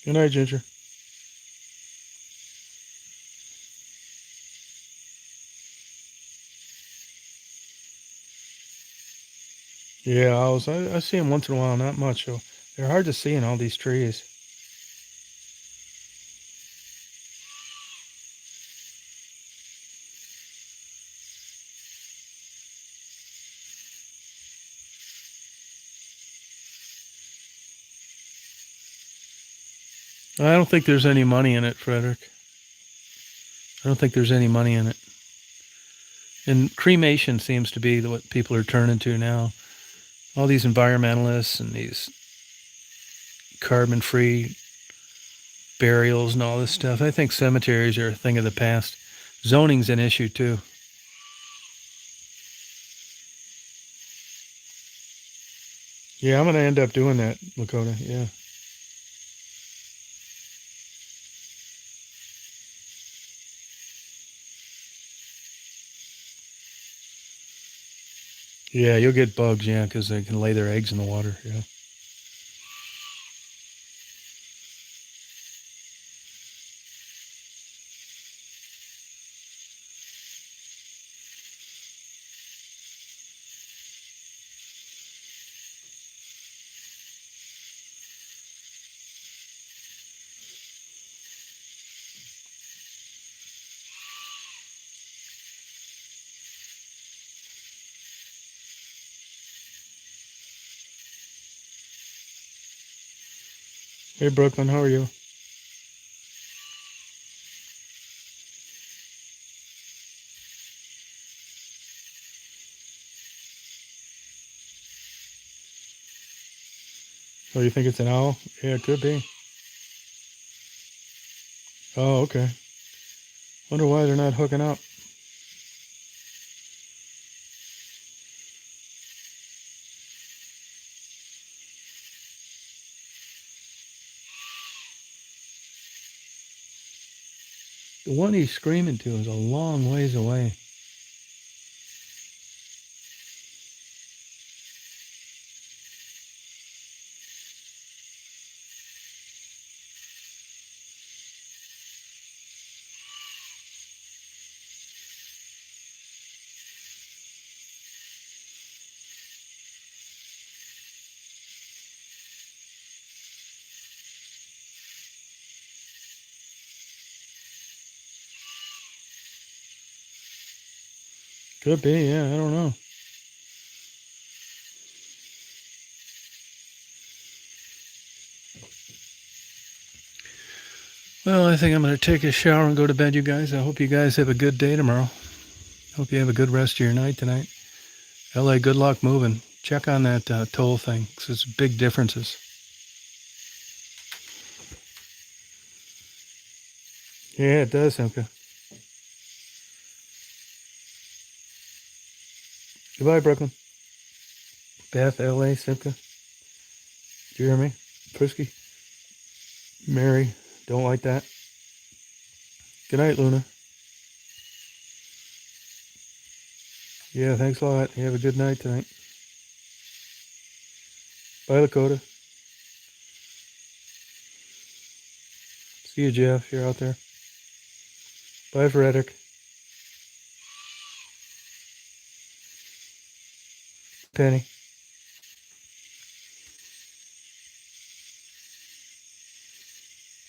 Good night, Ginger. Yeah, I see them once in a while, not much. So they're hard to see in all these trees. I don't think there's any money in it, Frederick. I don't think there's any money in it. And cremation seems to be what people are turning to now. All these environmentalists and these carbon-free burials and all this stuff. I think cemeteries are a thing of the past. Zoning's an issue too. Yeah, I'm gonna end up doing that, Lakota. Yeah. Yeah, you'll get bugs, yeah, because they can lay their eggs in the water. Yeah. Hey, Brooklyn, how are you? Oh, you think it's an owl? Yeah, it could be. Oh, okay. Wonder why they're not hooking up. The one he's screaming to is a long ways away. Could be, yeah, I don't know. Well, I think I'm going to take a shower and go to bed, you guys. I hope you guys have a good day tomorrow. Hope you have a good rest of your night tonight. LA, good luck moving. Check on that toll thing, because it's big differences. Yeah, it does, Simka. Goodbye, Brooklyn. Beth, LA, Simka. Jeremy, Frisky, Mary, don't like that. Good night, Luna. Yeah, thanks a lot. You have a good night tonight. Bye, Lakota. See you, Jeff. You're out there. Bye, Frederick. Penny.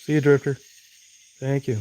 See you, Drifter. Thank you.